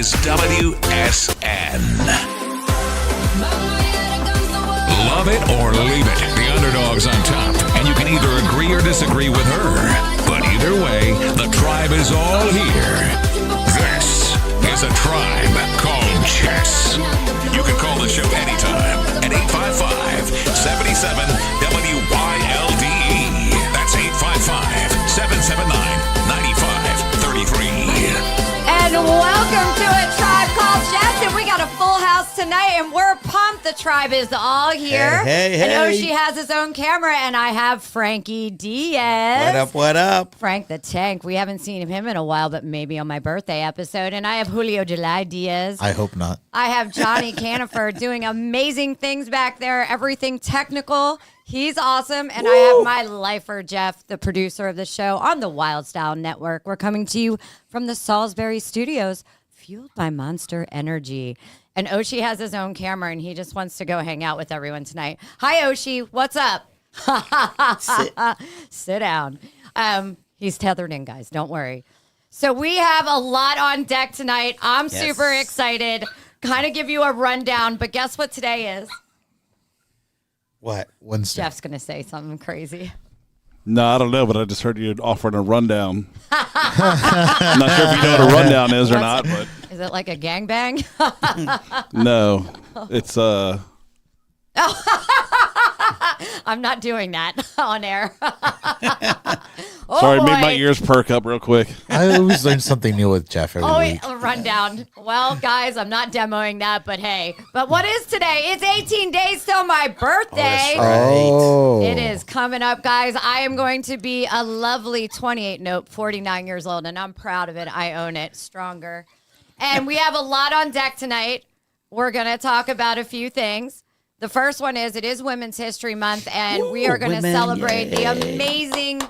is WSN. Love it or leave it. The underdog's on top, and you can either agree or disagree with her. But either way, the tribe is all here. This is a Tribe Called Jess. You can call the show anytime at 855-77-WYLDE. That's 855-779-9533. And welcome to a Tribe Called Jess, and we got a full house tonight, and we're pumped. The tribe is all here. Hey. And Oshi has his own camera, and I have Frankie Diaz. What up? Frank the Tank. We haven't seen him in a while, but maybe on my birthday episode. And I have Julio July Diaz. I hope not. I have Johnny Canifer doing amazing things back there, everything technical. He's awesome. And I have my lifer, Jeff, the producer of the show on the Wylde Style Network. We're coming to you from the Salisbury Studios, fueled by Monster Energy. And Oshi has his own camera, and he just wants to go hang out with everyone tonight. Hi, Oshi. What's up? Sit down. He's tethered in, guys. Don't worry. So we have a lot on deck tonight. I'm super excited. Kind of give you a rundown, but guess what today is? What? Wednesday. Jeff's going to say something crazy. No, I don't know, but I just heard you offering a rundown. I'm not sure if you know what a rundown is or not, but is it like a gangbang? no, it's I'm not doing that on air. Sorry, made my ears perk up real quick. I always learn something new with Jeff every week. Rundown. Well, guys, I'm not demoing that, but hey. But what is today? It's 18 days till my birthday. Oh. It is coming up, guys. I am going to be a lovely 28, nope, 49 years old, and I'm proud of it. I own it. Stronger. And we have a lot on deck tonight. We're going to talk about a few things. The first one is, it is Women's History Month, and we are going to celebrate the amazing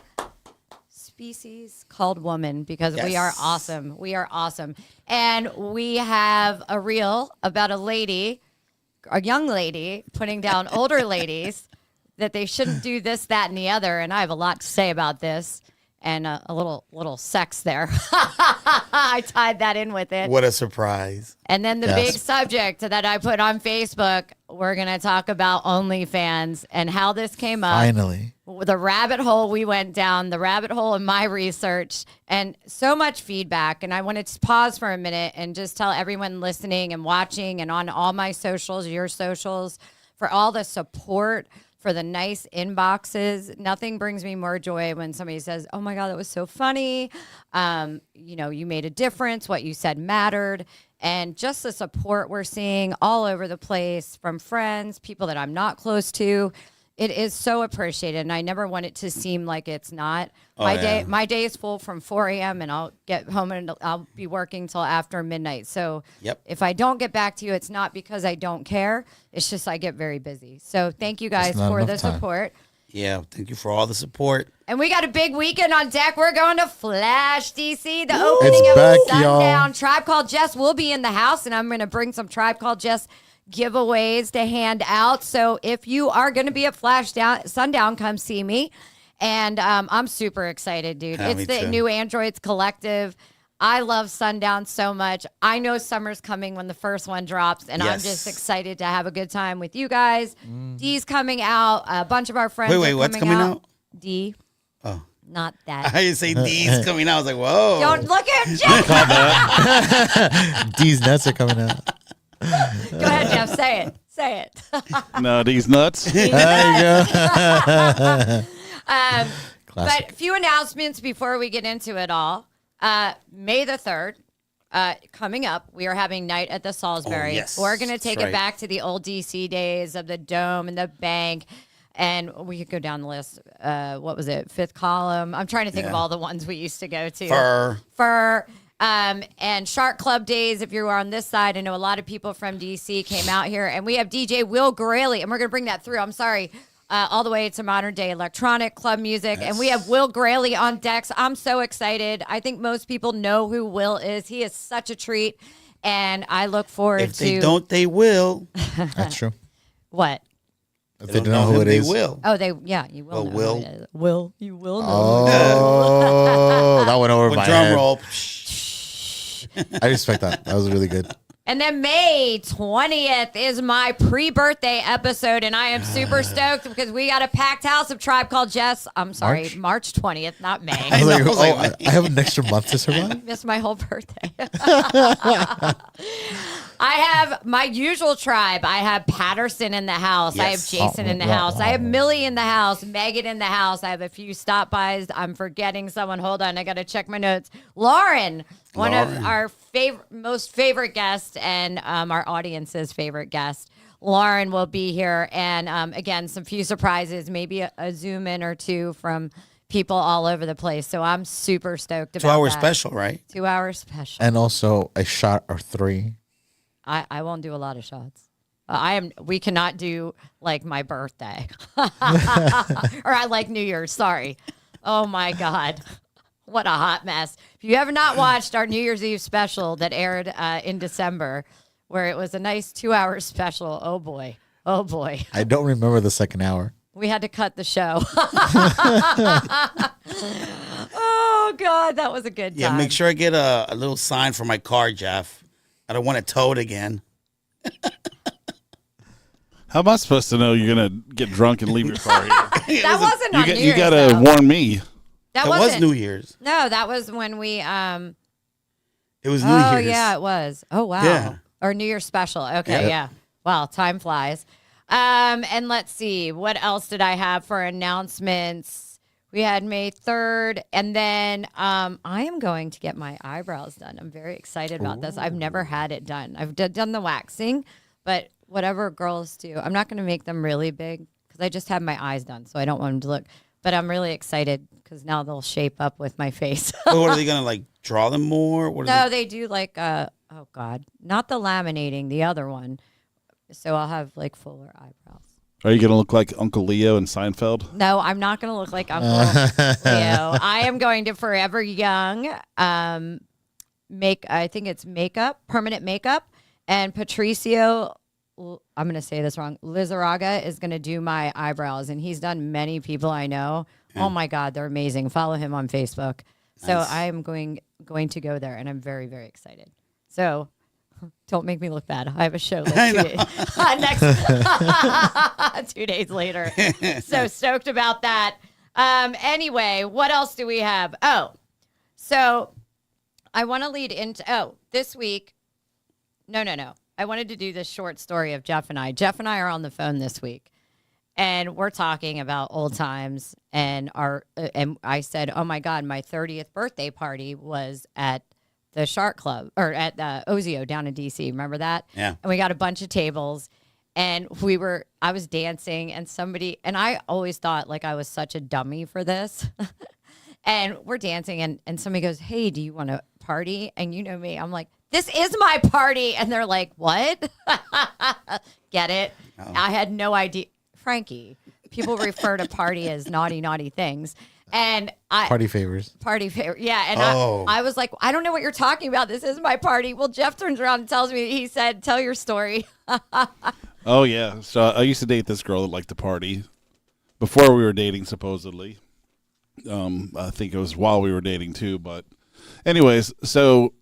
species called woman, because we are awesome. We are awesome. And we have a reel about a young lady, putting down older ladies that they shouldn't do this, that, and the other. And I have a lot to say about this. And a little sex there. I tied that in with it. What a surprise. And then the big subject that I put on Facebook, we're going to talk about OnlyFans and how this came up. Finally. The rabbit hole we went down, the rabbit hole in my research, and so much feedback. And I wanted to pause for a minute and just tell everyone listening and watching and on all my socials, your socials, for all the support, for the nice inboxes. Nothing brings me more joy when somebody says, oh my God, that was so funny. You made a difference. What you said mattered. and just the support we're seeing all over the place from friends, people that I'm not close to. It is so appreciated, and I never want it to seem like it's not. My day is full from 4 a.m. and I'll get home and I'll be working till after midnight. So if I don't get back to you, it's not because I don't care. It's just I get very busy. So thank you guys for the support. Yeah, thank you for all the support. And we got a big weekend on deck. We're going to Flash, DC. The opening of Sundown. Tribe Called Jess will be in the house, and I'm going to bring some Tribe Called Jess giveaways to hand out. So if you are going to be at Sundown, come see me. And I'm super excited, dude. It's the new Androids Collective. I love Sundown so much. I know summer's coming when the first one drops, and I'm just excited to have a good time with you guys. D's coming out. A bunch of our friends Wait, what's coming out? D. Oh. Not that. I didn't say D's coming out. I was like, whoa. Don't look at Jeff. D's nuts are coming out. Go ahead, Jeff. Say it. Say it. No, these nuts. There you go. But a few announcements before we get into it all. May the 3rd, coming up, we are having Night at the Salisbury. Oh, yes. We're going to take That's it back to the old DC days of the Dome and the Bank. And we could go down the list. What was it? Fifth Column. I'm trying to think of all the ones we used to go to. Fur. And Shark Club days, if you were on this side. I know a lot of people from DC came out here. And we have DJ Will Graley. And we're going to bring that through. I'm sorry. All the way to modern day electronic club music. Yes. And we have Will Graley on decks. I'm so excited. I think most people know who Will is. He is such a treat. And I look forward to... If they don't, they will. That's true. What? If they don't know who it is. They will. Oh, you will know Will. who it is. Will, you will know. Oh, that went over my drum head. roll. I respect that. That was really good. And then May 20th is my pre-birthday episode, and I am super stoked because we got a packed house of Tribe Called Jess. I'm sorry, March 20th, not May. I was like, I have an extra month to survive. Missed my whole birthday. I have my usual tribe. I have Patterson in the house. Yes. I have Jason in the house. I have Millie in the house. Megan in the house. I have a few stop-bys. I'm forgetting someone. Hold on. I got to check my notes. Lauren, one of our most favorite guests and our audience's favorite guest. Lauren will be here. And again, some few surprises, maybe a zoom in or two from people all over the place. So I'm super stoked about 2 hour that. special, right? 2 hour special. And also a shot or 3. I won't do a lot of shots. We cannot do like my birthday or I like New Year's. Sorry. Oh my God. What a hot mess. If you have not watched our New Year's Eve special that aired in December, where it was a nice 2 hour special. Oh boy. Oh boy. I don't remember the second hour. We had to cut the show. Oh God. That was a good time. Yeah. Make sure I get a little sign for my car, Jeff. I don't want it towed again. How am I supposed to know you're going to get drunk and leave your car here? That wasn't on New Year's. You got to warn me. That was New Year's. No, that was when we... It was New Year's. Oh, yeah, it was. Oh, wow. Yeah. Or New Year's special. Okay, yeah. Wow, time flies. And let's see. What else did I have for announcements? We had May 3rd, and then I am going to get my eyebrows done. I'm very excited about this. I've never had it done. I've done the waxing, but whatever girls do, I'm not going to make them really big because I just had my eyes done, so I don't want them to look. But I'm really excited because now they'll shape up with my face. What are they going to, like, draw them more? They do, like, oh, God, not the laminating, the other one. So I'll have, like, fuller eyebrows. Are you going to look like Uncle Leo in Seinfeld? No, I'm not going to look like Uncle Leo. I am going to Forever Young I think it's permanent makeup. And Patricio, I'm going to say this wrong, Lizarraga is going to do my eyebrows. And he's done many people I know. Yeah. Oh, my God, they're amazing. Follow him on Facebook. Nice. So I am going to go there, and I'm very, very excited. So... Don't make me look bad. I have a show like 2 days. Next 2 days later. So stoked about that. Anyway, what else do we have? Oh, so I want to lead into, this week. No. I wanted to do this short story of Jeff and I. Jeff and I are on the phone this week, and we're talking about old times. And I said, oh my God, my 30th birthday party was at the Shark Club or at the Ozio down in DC. Remember that? Yeah. And we got a bunch of tables and I was dancing and I always thought like I was such a dummy for this. And we're dancing and somebody goes, "Hey, do you want to party?" And you know me, I'm like, "This is my party." And they're like, "What?" Get it? Oh. I had no idea. Frankie, people refer to party as naughty things. And party favors. Yeah. And I was like, "I don't know what you're talking about. This is my party." Well, Jeff turns around and tells me, he said, "Tell your story." Oh, yeah. So I used to date this girl that liked to party before we were dating, supposedly. I think it was while we were dating too, but anyways, so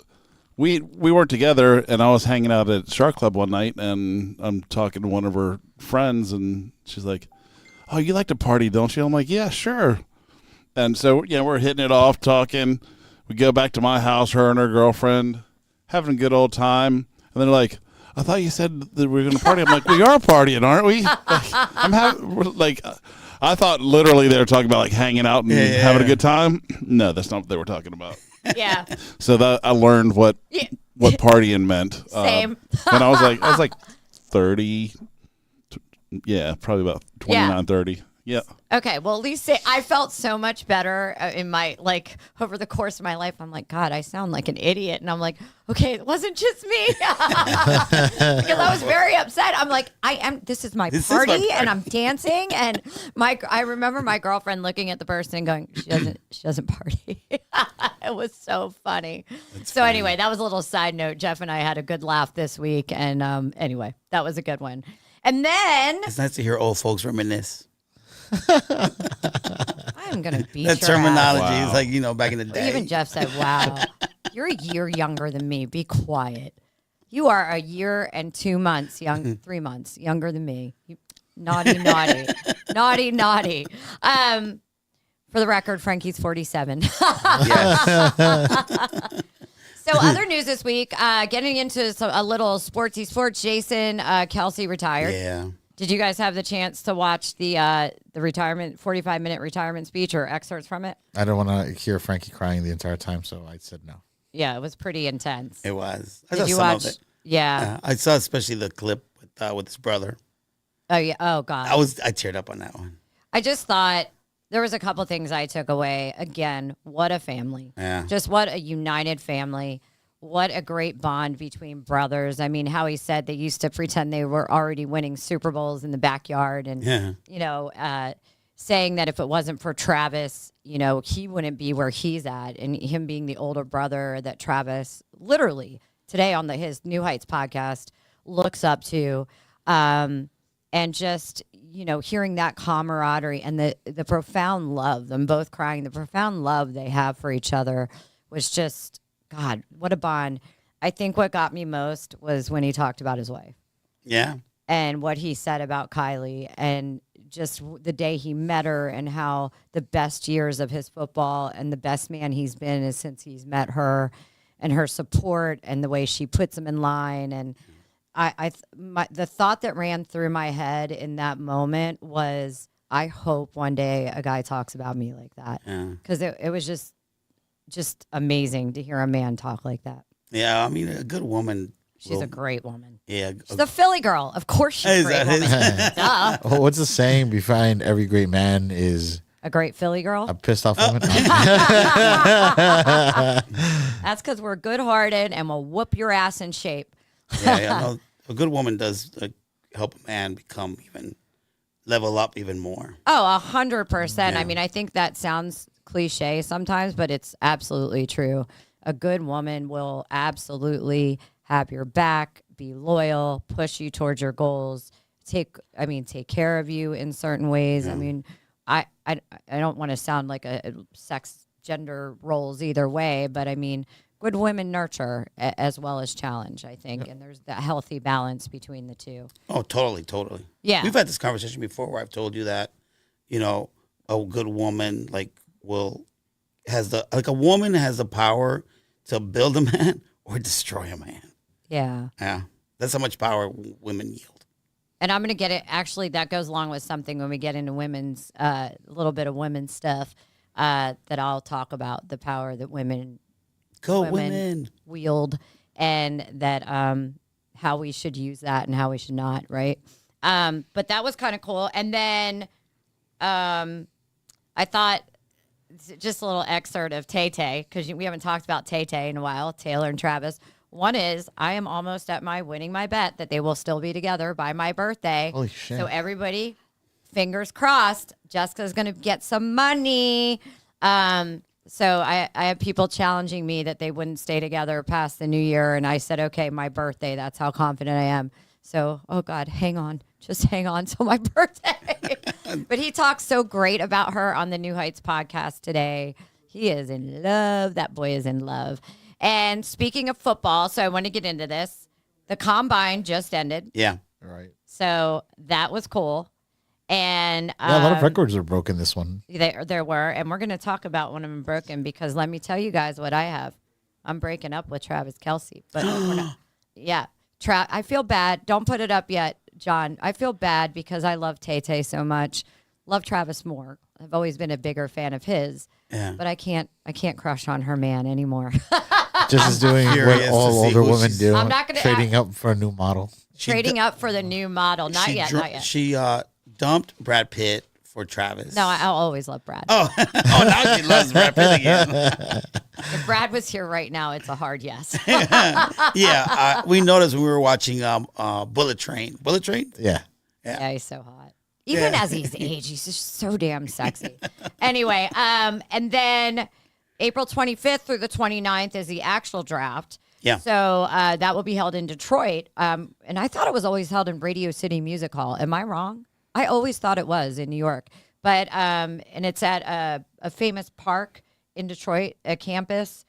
we weren't together, and I was hanging out at Shark Club one night, and I'm talking to one of her friends, and she's like, "Oh, you like to party, don't you?" I'm like, "Yeah, sure." And so we're hitting it off, talking. We go back to my house, her and her girlfriend, having a good old time, and they're like, "I thought you said that we were going to party." I'm like, "We are partying, aren't we?" I thought literally they were talking about like hanging out and having a good time. No, that's not what they were talking about. Yeah. So that I learned what partying meant. Same. When I was like 30. Yeah, probably about 29, 30. Yeah. Okay, well, at least I felt so much better in my, like, over the course of my life. I'm like, God, I sound like an idiot. And I'm like, okay, it wasn't just me. Because I was very upset. I'm like, this is my party, and I'm dancing. And I remember my girlfriend looking at the person and going, she doesn't party. It was so funny. Anyway, that was a little side note. Jeff and I had a good laugh this week. And anyway, that was a good one. And then. It's nice to hear old folks reminisce. I'm gonna beat that your terminology ass. is like back in the day. Even Jeff said, "Wow, you're a year younger than me. Be quiet. You are a year and 2 months 3 months younger than me. Naughty. For the record, Frankie's 47. Yes. So other news this week, getting into a little sports. Jason Kelce retired. Yeah. Did you guys have the chance to watch the retirement 45-minute retirement speech or excerpts from it? I don't want to hear Frankie crying the entire time, so I said no. Yeah, it was pretty intense. It was. Did you watch? Of it. Yeah. I saw especially the clip with his brother. Oh yeah. Oh God. I teared up on that one. I just thought there was a couple things I took away. Again, what a family. Yeah. Just what a united family. What a great bond between brothers. I mean, how he said they used to pretend they were already winning Super Bowls in the backyard and, saying that if it wasn't for Travis, he wouldn't be where he's at. And him being the older brother that Travis literally today on his New Heights podcast looks up to. And just, hearing that camaraderie and the profound love, them both crying, the profound love they have for each other was just... God, what a bond. I think what got me most was when he talked about his wife. Yeah. And what he said about Kylie and just the day he met her and how the best years of his football and the best man he's been is since he's met her and her support and the way she puts him in line. And the thought that ran through my head in that moment was, I hope one day a guy talks about me like that. Because it was just amazing to hear a man talk like that. Yeah, I mean, a good woman. She's a great woman. Yeah. She's a Philly girl. Of course she's a great woman. Duh. Oh, what's the saying behind every great man is... A great Philly girl? A pissed off woman? That's because we're good-hearted and we'll whoop your ass in shape. No, a good woman does help a man level up even more. Oh, 100%. Yeah. I mean, I think that sounds cliche sometimes, but it's absolutely true. A good woman will absolutely have your back, be loyal, push you towards your goals, take care of you in certain ways. Yeah. I mean, I don't want to sound like a sex gender roles either way, but I mean, good women nurture as well as challenge, I think, and there's that healthy balance between the two. Oh, totally. Yeah. We've had this conversation before where I've told you that, a good woman a woman has the power to build a man or destroy a man. Yeah. Yeah. That's how much power women yield. And I'm going to get it. Actually, that goes along with something when we get into women's, a little bit of women's stuff that I'll talk about the power that women Go women. Wylde, and that how we should use that and how we should not, right? But that was kind of cool. And then I thought just a little excerpt of Tay Tay, because we haven't talked about Tay Tay in a while, Taylor and Travis. One is I am almost at winning my bet that they will still be together by my birthday. Holy shit. So everybody, fingers crossed, Jessica's going to get some money. So I have people challenging me that they wouldn't stay together past the new year. And I said, okay, my birthday, that's how confident I am. So, oh God, hang on. Just hang on till my birthday. But he talks so great about her on the New Heights podcast today. He is in love. That boy is in love. And speaking of football, so I want to get into this. The combine just ended. Yeah. Right. So that was cool. And Yeah, a lot of records were broken this one. there were. And we're going to talk about one of them broken because let me tell you guys what I have. I'm breaking up with Travis Kelce. But we're not, yeah. I feel bad. Don't put it up yet, John. I feel bad because I love Tay Tay so much. Love Travis more. I've always been a bigger fan of his. Yeah. But I can't crush on her man anymore. Just as doing what all older women do. I'm not gonna trading up for a new model. Trading up for the new model. Not yet. She dumped Brad Pitt for Travis. No, I'll always love Brad. Oh, now she loves Brad Pitt again. If Brad was here right now, it's a hard yes. Yeah, we noticed when we were watching Bullet Train. Bullet Train? Yeah. Yeah, he's so hot. Even as he's aged, he's just so damn sexy. Anyway, and then April 25th through the 29th is the actual draft. Yeah. So that will be held in Detroit. And I thought it was always held in Radio City Music Hall. Am I wrong? I always thought it was in New York. But and it's at a famous park in Detroit, a campus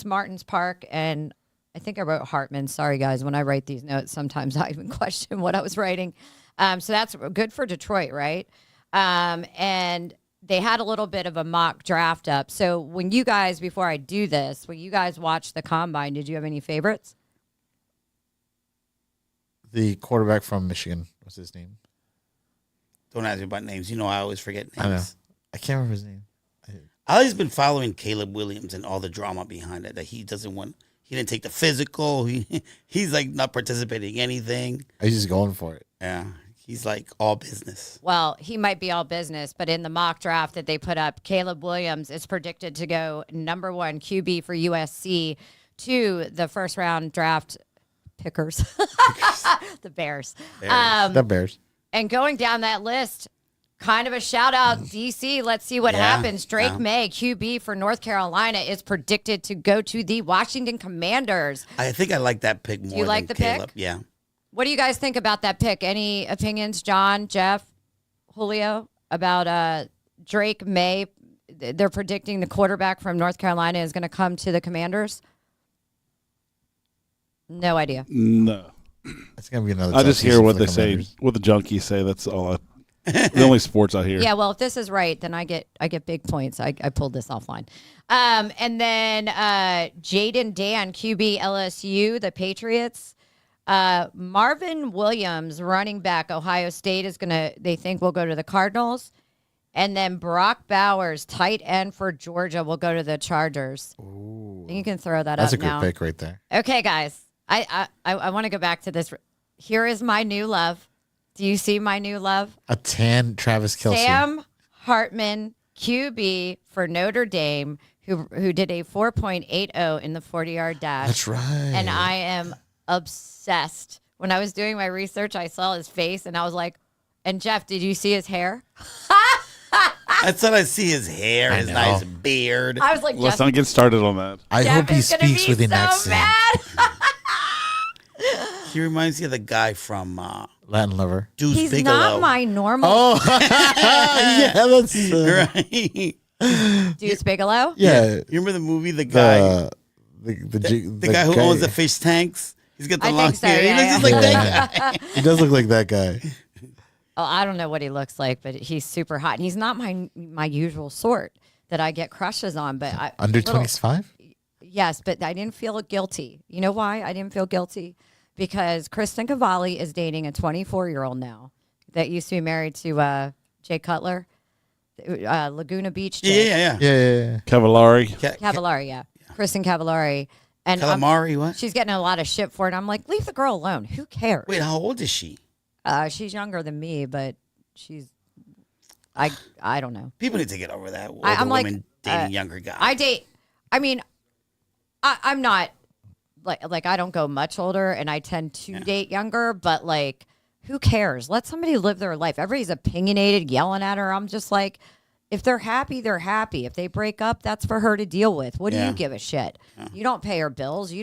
Martins Park. And I think I wrote Hartman. Sorry, guys. When I write these notes, sometimes I even question what I was writing. So that's good for Detroit, right? And they had a little bit of a mock draft up. So when you guys, before I do this, when you guys watched the combine, did you have any favorites? The quarterback from Michigan, what's his name? Don't ask me about names. You know I always forget names. I know. I can't remember his name. I always been following Caleb Williams and all the drama behind it. That he doesn't want. He didn't take the physical. He's like not participating in anything. He's just going for it. Yeah. He's like all business. Well, he might be all business, but in the mock draft that they put up, Caleb Williams is predicted to go number 1 QB for USC to the first round draft pickers, the Bears. The Bears. And going down that list, kind of a shout out, DC. Let's see what happens. Drake May, QB for North Carolina, is predicted to go to the Washington Commanders. I think I like that pick more. Do you like than the Caleb. pick? Yeah. What do you guys think about that pick? Any opinions, John, Jeff, Julio, about Drake May? They're predicting the quarterback from North Carolina is going to come to the Commanders. No idea. No. It's going to be another. I just hear what they Commanders. say, what the junkies say. That's all. The only sports I hear. Yeah, well, if this is right, then I get big points. I pulled this offline. And then Jaden Dan, QB LSU, the Patriots. Marvin Williams, running back, Ohio State, they think will go to the Cardinals. And then Brock Bowers, tight end for Georgia, will go to the Chargers. Ooh. You can throw that That's up a good now. pick right there. Okay, guys. I want to go back to this. Here is my new love. Do you see my new love? A tan Travis Kelce. Sam Hartman, QB for Notre Dame, who did a 4.80 in the 40-yard dash. That's right. And I am obsessed. When I was doing my research, I saw his face, and I was like, and Jeff, did you see his hair? I thought I see his hair, his know. nice beard. I was like, Let's Jeff, not get started on that. I Jeff hope he is gonna speaks be with an so accent. mad. He reminds me of the guy from Latin lover. Deuce He's Bigelow. not my normal Oh, yeah, that's Right. Deuce Bigelow. yeah. You remember the movie, the guy, The guy who owns the fish tanks? He's got the I long think so, hair. yeah, He looks just like yeah. that guy. He does look like that guy. Oh, I don't know what he looks like, but he's super hot. And he's not my usual sort that I get crushes on. But Under 25? Yes, but I didn't feel guilty. You know why I didn't feel guilty? Because Kristen Cavalli is dating a 24-year-old now that used to be married to Jay Cutler, Laguna Beach. Jay. Yeah. Yeah. Cavallari. Cavallari, yeah. Kristen Cavallari. And Calamari, what? she's getting a lot of shit for it. I'm like, leave the girl alone. Who cares? Wait, how old is she? She's younger than me, but I don't know. People need to get over that. I'm like, women dating younger guys. I'm not like I don't go much older, and I tend to date younger, but like, who cares? Let somebody live their life. Everybody's opinionated, yelling at her. I'm just like, if they're happy, they're happy. If they break up, that's for her to deal with. What do you give a shit? Yeah. You don't pay her bills.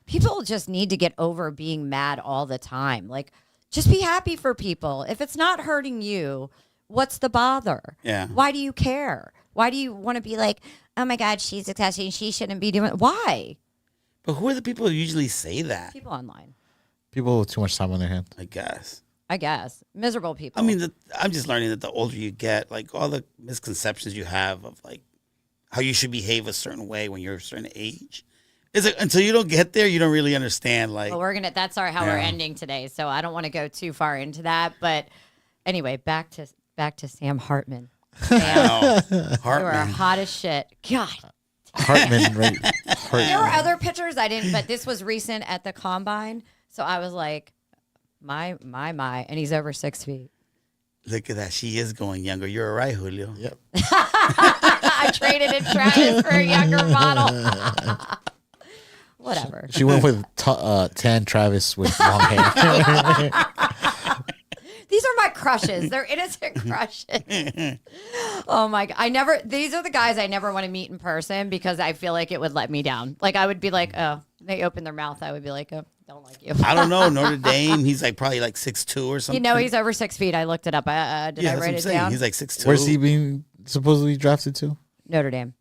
People just need to get over being mad all the time. Like, just be happy for people. If it's not hurting you, what's the bother? Yeah. Why do you care? Why do you want to be like, oh my God, she's exhausting. She shouldn't be doing it. Why? But who are the people who usually say that? People online. People with too much time on their hands. I guess. Miserable people. I mean, I'm just learning that the older you get, like all the misconceptions you have of like how you should behave a certain way when you're a certain age. It's like, until you don't get there, you don't really understand. Like, well, that's how we're ending today. So I don't want to go too far into that. But anyway, back to Sam Hartman. Sam, you are hot as shit. God. Hartman, right? There were other pictures I didn't, but this was recent at the combine. So I was like, my, and he's over 6 feet. Look at that. She is going younger. You're right, Julio. Yep. I traded in Travis for a younger model. Whatever. She went with tan Travis with long hair. These are my crushes. They're innocent crushes. Oh my God. These are the guys I never want to meet in person because I feel like it would let me down. Like I would be like, oh, they open their mouth. I would be like, oh, don't like you. I don't know. Notre Dame, he's like probably like 6'2" or something. You know, he's over 6 feet. I looked it up. Did I write it down? He's like 6'2". Where's he being supposedly drafted to? Notre Dame.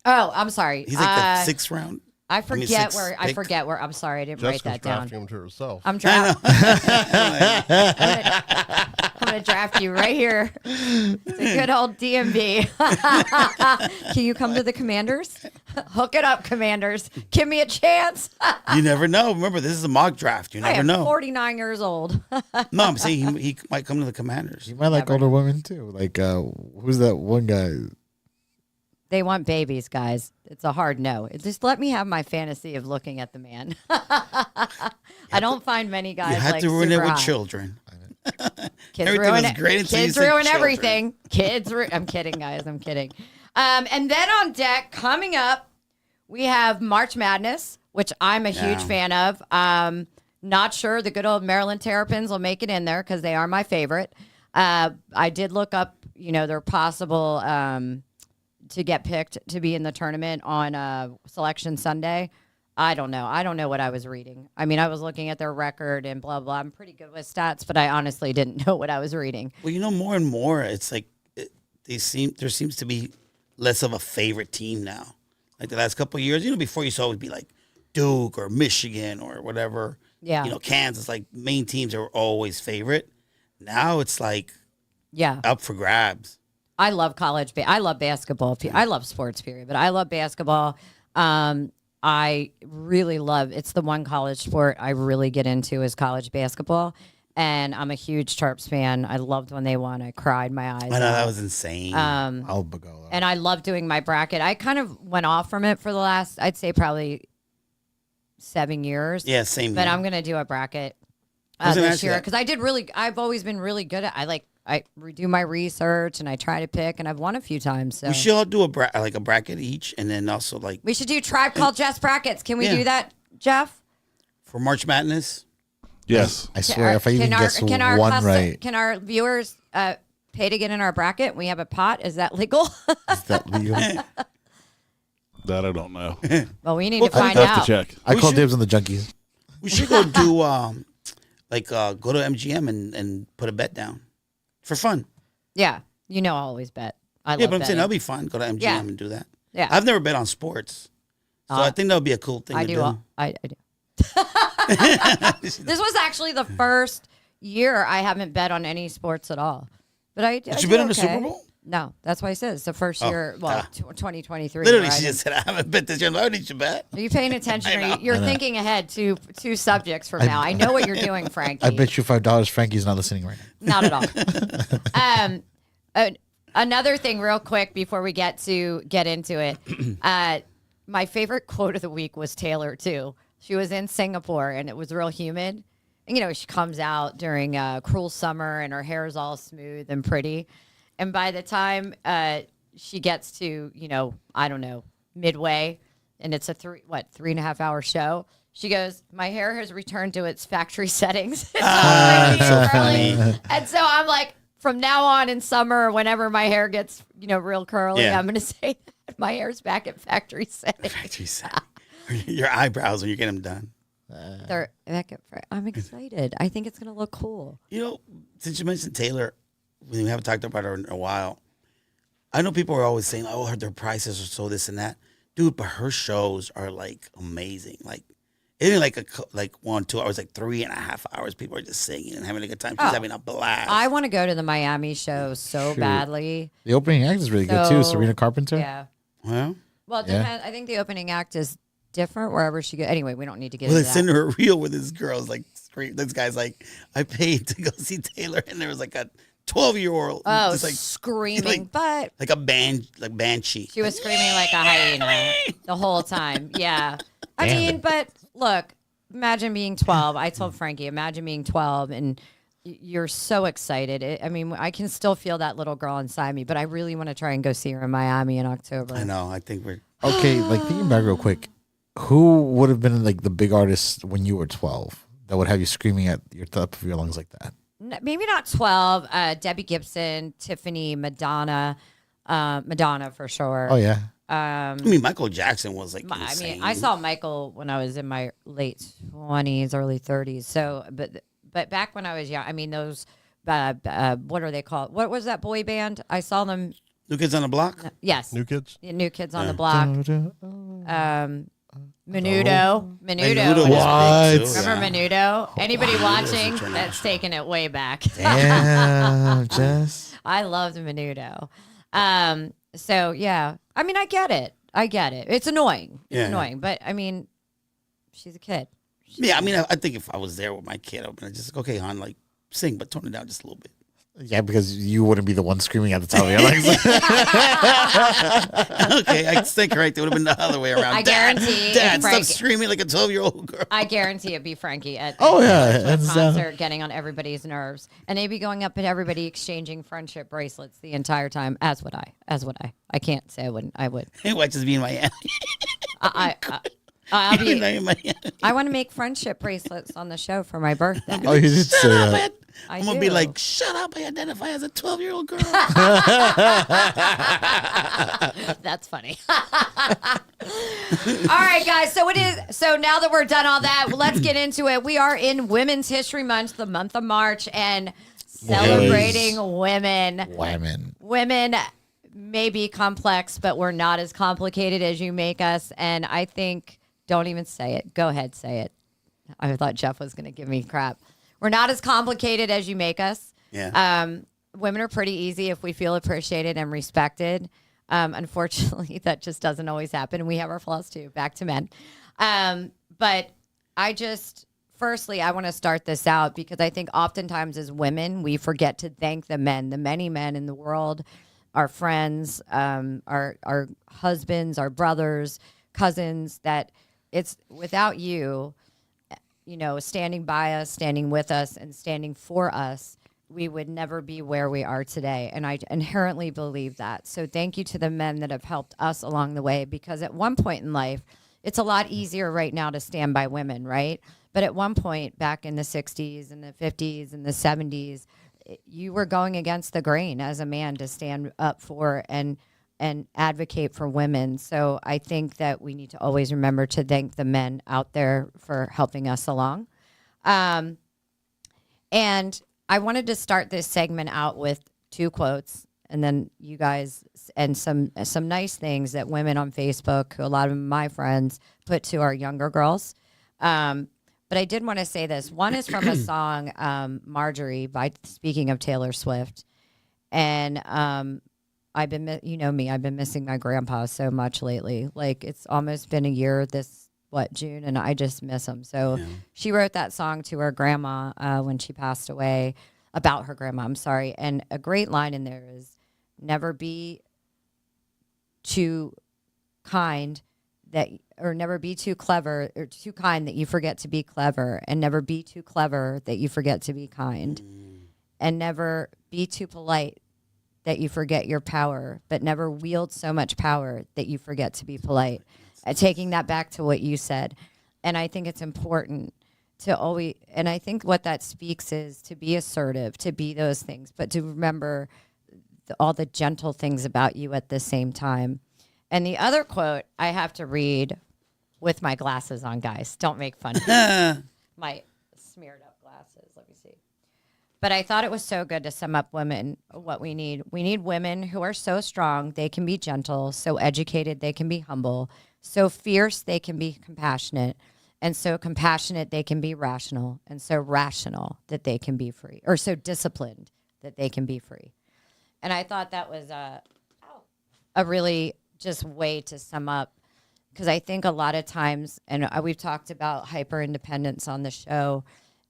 Oh, I'm sorry. He's like the sixth round. I forget where. I'm sorry, I didn't write that down. Him to herself. I'm drafting. I'm gonna draft you right here. It's a good old DMV. Can you come to the Commanders? Hook it up, Commanders. Give me a chance. You never know. Remember, this is a mock draft. You never know. 49 years old. No, I'm saying he might come to the Commanders. He might like older women too. Like who's that one guy? They want babies, guys. It's a hard no. Just let me have my fantasy of looking at the man. I don't find many guys. You had like to ruin it with hot. children. Kids Everything ruin was it. great until you Kids said ruin children. everything. I'm kidding, guys. I'm kidding. And then on deck, coming up, we have March Madness, which I'm a huge fan of. Not sure the good old Maryland Terrapins will make it in there because they are my favorite. I did look up, their possible to get picked to be in the tournament on Selection Sunday. I don't know. I don't know what I was reading. I mean, I was looking at their record and blah, blah. I'm pretty good with stats, but I honestly didn't know what I was reading. Well, more and more, it's like there seems to be less of a favorite team now. Like the last couple of years, before you saw it would be like Duke or Michigan or whatever. Yeah. Kansas, like main teams are always favorite. Now it's like up for grabs. I love I love basketball. I love sports, period, but I love basketball. I really love, it's the one college sport I really get into is college basketball. And I'm a huge Terps fan. I loved when they won. I cried my eyes I know, out. that was insane. And I love doing my bracket. I kind of went off from it for the last, I'd say probably 7 years. Yeah, same. But I'm going to do a bracket this year because I've always been really good at, I redo my research and I try to pick, and I've won a few times. So we should all do a bracket each, and then also we should do Tribe Called Jess brackets. Can we do that, Jeff? For March Madness? Yes. I swear, if I even guess one right. Can our viewers pay to get in our bracket? We have a pot. Is that legal? Is that legal? That I don't know. Well, we need to find I out. have to check. I call dibs on the junkies. We should go do go to MGM and put a bet down. For fun. Yeah. I'll always bet. I love but I'm betting. saying that'll be fun. Go to MGM and do that. Yeah. I've never bet on sports. So I think that would be a cool thing to do. I do. This was actually the first year I haven't bet on any sports at all. But Did you bet on the Super Bowl? No, that's why I said it's the first year. Well, 2023. Literally, she just said, "I haven't bet this year." Why did you bet? Are you paying attention? You're thinking ahead to two subjects from now. I know what you're doing, Frankie. I bet you $5 Frankie's not listening right now. Not at all. Another thing, real quick, before we get into it. my favorite quote of the week was Taylor too. She was in Singapore and it was real humid. And, she comes out during a cruel summer and her hair is all smooth and pretty. And by the time she gets to, I don't know, midway, and it's a 3.5 hour show, she goes, my hair has returned to its factory settings. It's already so curly. funny. And so I'm like, from now on in summer, whenever my hair gets, real curly, Yeah. I'm going to say that my hair's back at factory settings. Factory setting. Your eyebrows when you get them done. They're back at, I'm excited. I think it's going to look cool. Since you mentioned Taylor, we haven't talked about her in a while. I know people are always saying, "Oh, their prices are so this and that." Dude, but her shows are like amazing. Like, it ain't like 1, 2 hours, like 3.5 hours. People are just singing and having a good time. She's having a blast. I want to go to the Miami show so Shoot. badly. The opening act is really good too. Serena Carpenter. Yeah. Well, Well, it Yeah. depends. I think the opening act is different wherever she goes. Anyway, we don't need to get they into send that. her a reel with this girl's like scream. This guy's like, I paid to go see Taylor, and there was like a 12-year-old, Oh, just like screaming. But like a banshee. she was screaming like a hyena the whole time. Yeah. I mean, but look, imagine being 12. I told Frankie, imagine being 12 and you're so excited. I mean, I can still feel that little girl inside me, but I really want to try and go see her in Miami in October. I know. I think we're. Okay, like thinking back real quick, who would have been like the big artist when you were 12 that would have you screaming at your top of your lungs like that? Maybe not 12. Debbie Gibson, Tiffany, Madonna for sure. Oh yeah, I mean, Michael Jackson was like. I insane. mean, I saw Michael when I was in my late 20s, early 30s. So, but back when I was young, I mean, those, what are they called? What was that boy band? I saw them. New Kids on the Block. Yes. New Kids? New Kids on the Block. Menudo. Menudo was What? big, too, Remember yeah. Menudo? Anybody watching? international. That's taking it way back. damn, Jess. I loved Menudo. So yeah, I mean, I get it. It's annoying. It's Yeah. annoying, but I mean, she's a kid. Yeah, I mean, I think if I was there with my kid, I'd be just okay, hon, like sing, but tone it down just a little bit. Yeah, because you wouldn't be the one screaming at the top of your lungs. Okay, I stand corrected. It would have been the other way around. I guarantee Dad, if stop Frank- screaming like a 12-year-old girl. I guarantee it'd be Frankie at Oh, yeah, at a hands down. concert, getting on everybody's nerves, and they'd be going up at everybody exchanging friendship bracelets the entire time. As would I. I can't say I wouldn't. I would. Hey, watches me in Miami. I'll be. in Miami. I want to make friendship bracelets on the show for my birthday. Oh, you did say that. I'm gonna be like, shut up! I identify as a 12-year-old girl. That's funny. All right, guys. So now that we're done all that, let's get into it. We are in Women's History Month, the month of March, and celebrating women. Women may be complex, but we're not as complicated as you make us. And I think, don't even say it. Go ahead, say it. I thought Jeff was going to give me crap. We're not as complicated as you make us. Yeah. Women are pretty easy if we feel appreciated and respected. Unfortunately, that just doesn't always happen. We have our flaws too. Back to men. But firstly, I want to start this out because I think oftentimes as women, we forget to thank the men, the many men in the world, our friends, our husbands, our brothers, cousins, that it's without you, standing by us, standing with us, and standing for us, we would never be where we are today. And I inherently believe that. So thank you to the men that have helped us along the way, because at one point in life, it's a lot easier right now to stand by women, right? But at one point back in the 60s and the 50s and the 70s, you were going against the grain as a man to stand up for and advocate for women. So I think that we need to always remember to thank the men out there for helping us along. And I wanted to start this segment out with 2 quotes, and then you guys, and some nice things that women on Facebook, who a lot of my friends, put to our younger girls. But I did want to say this. One is from a song, Marjorie, speaking of Taylor Swift. And I've been, me, I've been missing my grandpa so much lately. Like, it's almost been a year June, and I just miss him. So she wrote that song to her grandma when she passed away, about her grandma, I'm sorry. And a great line in there is, never be too kind that, or never be too clever or too kind that you forget to be clever, and never be too clever that you forget to be kind, and never be too polite that you forget your power, but never wield so much power that you forget to be polite. Taking that back to what you said. And I think it's important to always, and I think what that speaks is to be assertive, to be those things, but to remember all the gentle things about you at the same time. And the other quote I have to read with my glasses on, guys. Don't make fun of me. My smeared up glasses. Let me see. But I thought it was so good to sum up women, what we need. We need women who are so strong, they can be gentle, so educated, they can be humble, so fierce, they can be compassionate, and so compassionate, they can be rational, and so rational that they can be free, or so disciplined that they can be free. And I thought that was a really just way to sum up, because I think a lot of times, and we've talked about hyper independence on the show,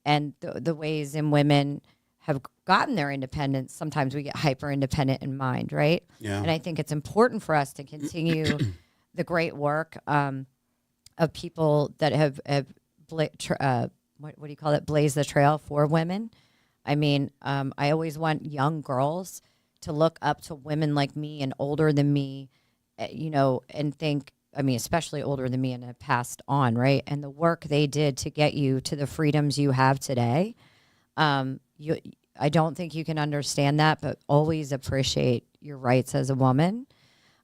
and the ways in women have gotten their independence. Sometimes we get hyper independent in mind, right? Yeah. And I think it's important for us to continue the great work of people that have what do you call it? Blaze the trail for women. I mean, I always want young girls to look up to women like me and older than me, and think, I mean, especially older than me and have passed on, right? And the work they did to get you to the freedoms you have today. I don't think you can understand that, but always appreciate your rights as a woman.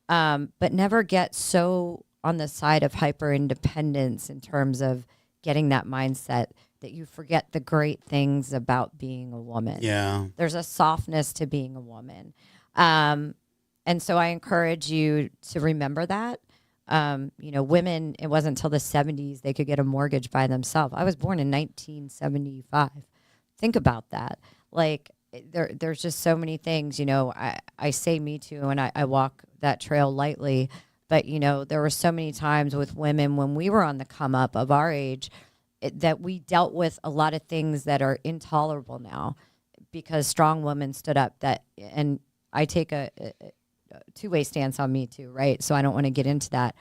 But never get so on the side of hyper independence in terms of getting that mindset that you forget the great things about being a woman. Yeah. There's a softness to being a woman. And so I encourage you to remember that. Women, it wasn't until the 70s they could get a mortgage by themselves. I was born in 1975. Think about that. Like, there's just so many things, I say me too, and I walk that trail lightly. But, there were so many times with women when we were on the come up of our age that we dealt with a lot of things that are intolerable now because strong women stood up. And I take a two-way stance on me too, right? So I don't want to get into that.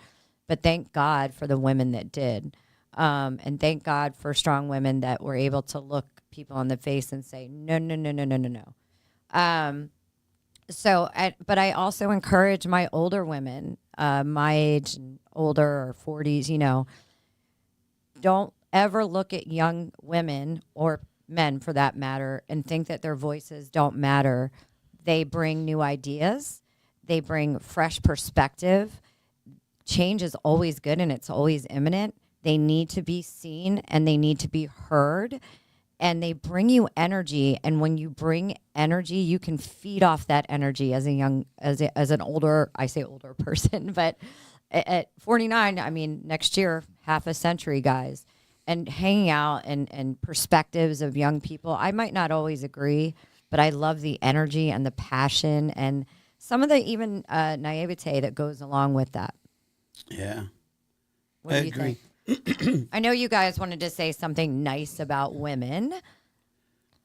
But thank God for the women that did. And thank God for strong women that were able to look people in the face and say, no, no, no, no, no, no, no. But I also encourage my older women, my age and older, or 40s, don't ever look at young women, or men for that matter, and think that their voices don't matter. They bring new ideas. They bring fresh perspective. Change is always good and it's always imminent. They need to be seen and they need to be heard. And they bring you energy. And when you bring energy, you can feed off that energy as an older, I say older person, but at 49, I mean, next year, half a century, guys, and hanging out and perspectives of young people. I might not always agree, but I love the energy and the passion and some of the even naivete that goes along with that. Yeah. What do you think? I know you guys wanted to say something nice about women.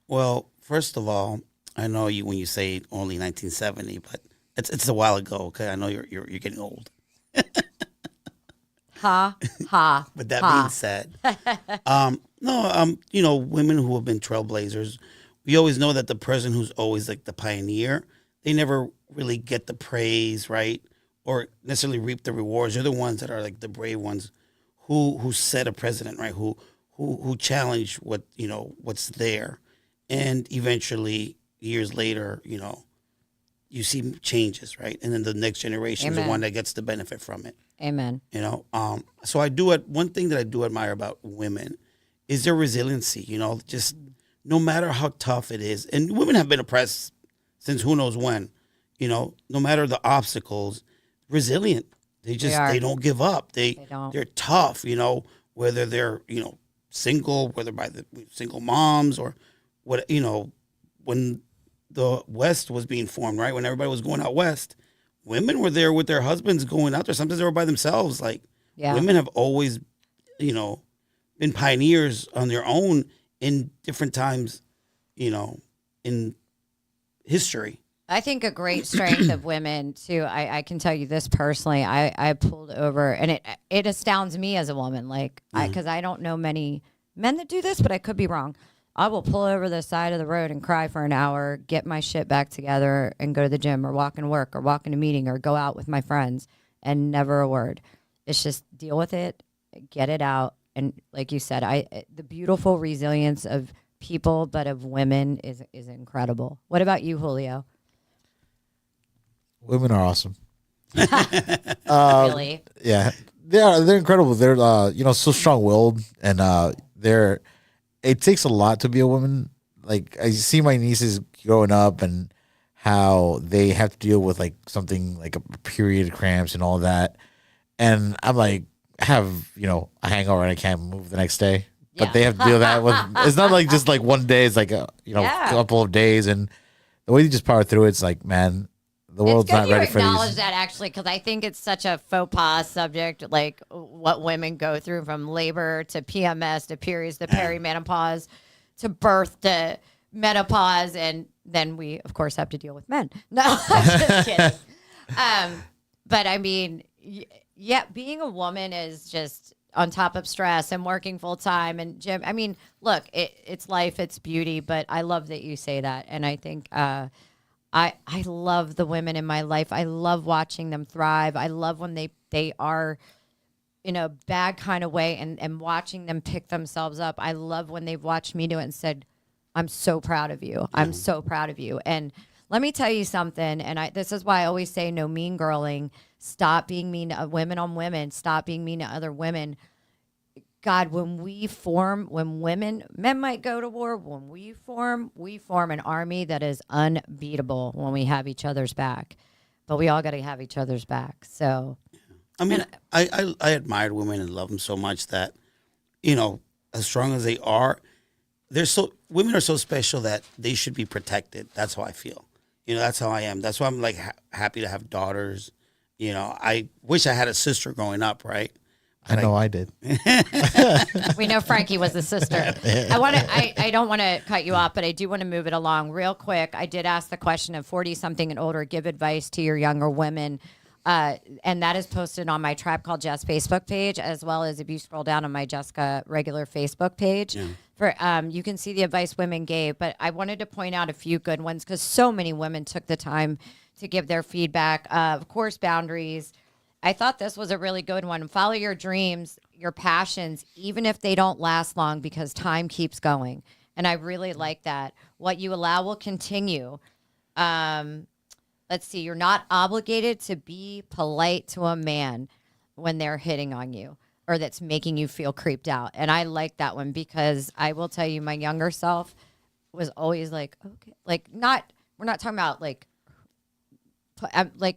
Well, first of all, I know you when you say only 1970, but it's a while ago. Okay, I know you're getting old. Ha ha. But that being said, women who have been trailblazers, we always know that the person who's always like the pioneer, they never really get the praise, right, or necessarily reap the rewards. They're the ones that are like the brave ones who set a precedent, right? Who challenge what's there, and eventually years later, you see changes, right? And then the next generation is the one that gets the benefit from it. Amen. So one thing that I do admire about women is their resiliency. Just no matter how tough it is, and women have been oppressed since who knows when. No matter the obstacles, resilient. They don't give up. They're tough, whether they're, single, whether by the single moms or what, when the West was being formed, right? When everybody was going out West, women were there with their husbands going out there. Sometimes they were by themselves. Like, women have always, been pioneers on their own in different times, in history. I think a great strength of women too. I can tell you this personally. I pulled over, and it astounds me as a woman, like because I don't know many men that do this, but I could be wrong. I will pull over the side of the road and cry for an hour, get my shit back together, and go to the gym or walk in work or walk in a meeting or go out with my friends, and never a word. It's just deal with it, get it out, and like you said, the beautiful resilience of people, but of women is incredible. What about you, Julio? Women are awesome. Really? Yeah, they're incredible. They're so strong-willed, and they're. It takes a lot to be a woman. Like I see my nieces growing up and how they have to deal with like something like a period cramps and all that, and I'm like have a hangover and I can't move the next day. Yeah. But they have to deal with that with. It's not like just like one day. It's like a couple of days, and the way you just power through it's like, man, the world's not ready for these. It's good you acknowledge that, actually, because I think it's such a faux pas subject, like what women go through from labor to PMS to periods to perimenopause to birth to menopause, and then we, of course, have to deal with men. No, I'm just kidding. But I mean, yeah, being a woman is just on top of stress and working full time and gym. I mean, look, it's life, it's beauty, but I love that you say that, and I think. I love the women in my life. I love watching them thrive. I love when they are in a bad kind of way and watching them pick themselves up. I love when they've watched me do it and said, I'm so proud of you. I'm so proud of you. And let me tell you something, and this is why I always say no mean girling. Stop being mean to women on women. Stop being mean to other women. God, when men might go to war, when we form an army that is unbeatable when we have each other's back. But we all got to have each other's back. So, I mean, I admire women and love them so much that, as strong as they are, women are so special that they should be protected. That's how I feel. That's how I am. That's why I'm like happy to have daughters. I wish I had a sister growing up, right? I know I did. We know Frankie was the sister. I don't want to cut you off, but I do want to move it along real quick. I did ask the question of 40-something and older, give advice to your younger women. And that is posted on my Tribe Called Jess Facebook page, as well as if you scroll down on my Jessica regular Facebook page. Yeah. You can see the advice women gave, but I wanted to point out a few good ones because so many women took the time to give their feedback. Of course, boundaries. I thought this was a really good one. Follow your dreams, your passions, even if they don't last long, because time keeps going. And I really like that. What you allow will continue. Let's see. You're not obligated to be polite to a man when they're hitting on you or that's making you feel creeped out. And I like that one because I will tell you, my younger self was always like, okay, like we're not talking about like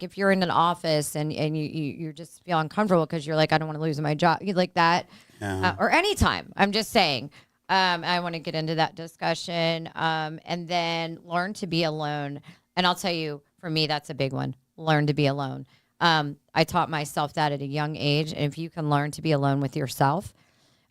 if you're in an office and you just feel uncomfortable because you're like, I don't want to lose my job, you like that, or anytime. I'm just saying, I want to get into that discussion, and then learn to be alone. And I'll tell you, for me, that's a big one. Learn to be alone. I taught myself that at a young age, and if you can learn to be alone with yourself,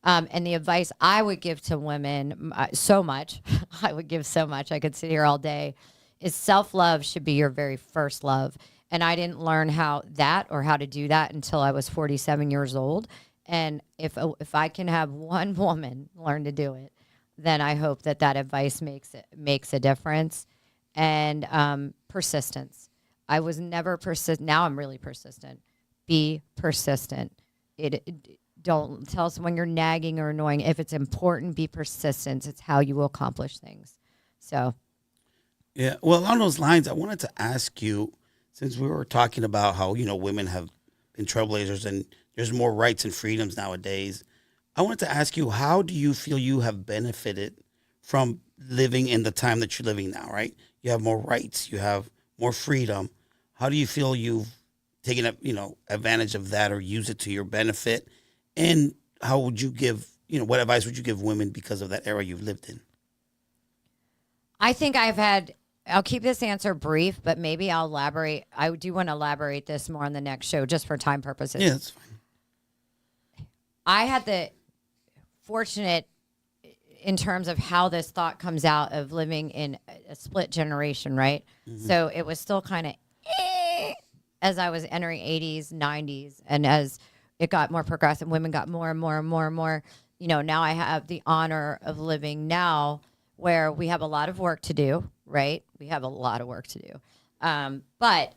and the advice I would give to women, so much, I would give so much. I could sit here all day. Is self-love should be your very first love. And I didn't learn how to do that until I was 47 years old. And if I can have one woman learn to do it, then I hope that advice makes a difference. And persistence. I was never persistent. Now I'm really persistent. Be persistent. Don't tell someone you're nagging or annoying. If it's important, be persistent. It's how you will accomplish things. So. Yeah, well, along those lines, I wanted to ask you, since we were talking about how, women have been trailblazers and there's more rights and freedoms nowadays, I wanted to ask you, how do you feel you have benefited from living in the time that you're living now, right? You have more rights, you have more freedom. How do you feel you've taken advantage of that or use it to your benefit? And how would you give, what advice would you give women because of that era you've lived in? I think I'll keep this answer brief, but maybe I'll elaborate. I do want to elaborate this more on the next show just for time purposes. Yeah, that's fine. I had the fortunate in terms of how this thought comes out of living in a split generation, right? So it was still kind of as I was entering 80s, 90s, and as it got more progressive, women got more and more and more and more. You know, now I have the honor of living now where we have a lot of work to do, right? We have a lot of work to do. But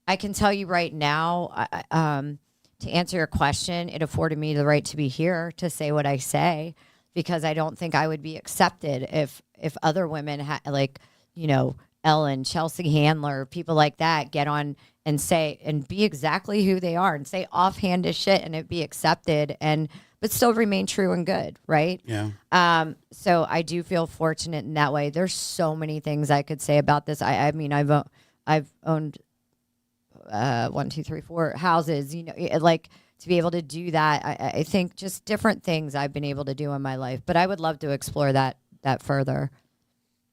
I can tell you right now, to answer your question, it afforded me the right to be here to say what I say, because I don't think I would be accepted if other women like, you know, Ellen, Chelsea Handler, people like that get on and say and be exactly who they are and say offhanded shit and it be accepted but still remain true and good, right? Yeah. So I do feel fortunate in that way. There's so many things I could say about this. I mean, I've owned 1, 2, 3, 4 houses. You know, like to be able to do that. I think just different things I've been able to do in my life. But I would love to explore that further.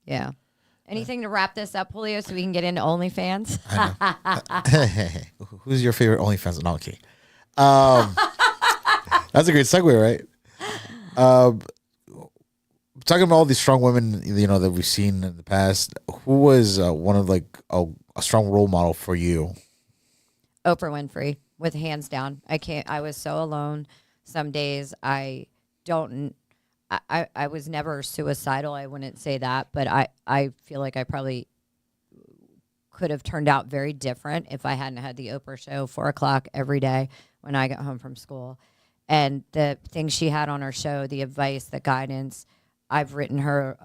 Yeah. Anything to wrap this up, Julio, so we can get into OnlyFans? Hey, who's your favorite OnlyFans? No, okay. That's a great segue, right? Talking about all these strong women, you know, that we've seen in the past. Who was one of like a strong role model for you? Oprah Winfrey, with hands down. I was so alone. Some days I was never suicidal. I wouldn't say that, but I feel like I probably could have turned out very different if I hadn't had the Oprah show 4:00 every day when I got home from school. And the things she had on her show, the advice, the guidance. I've written her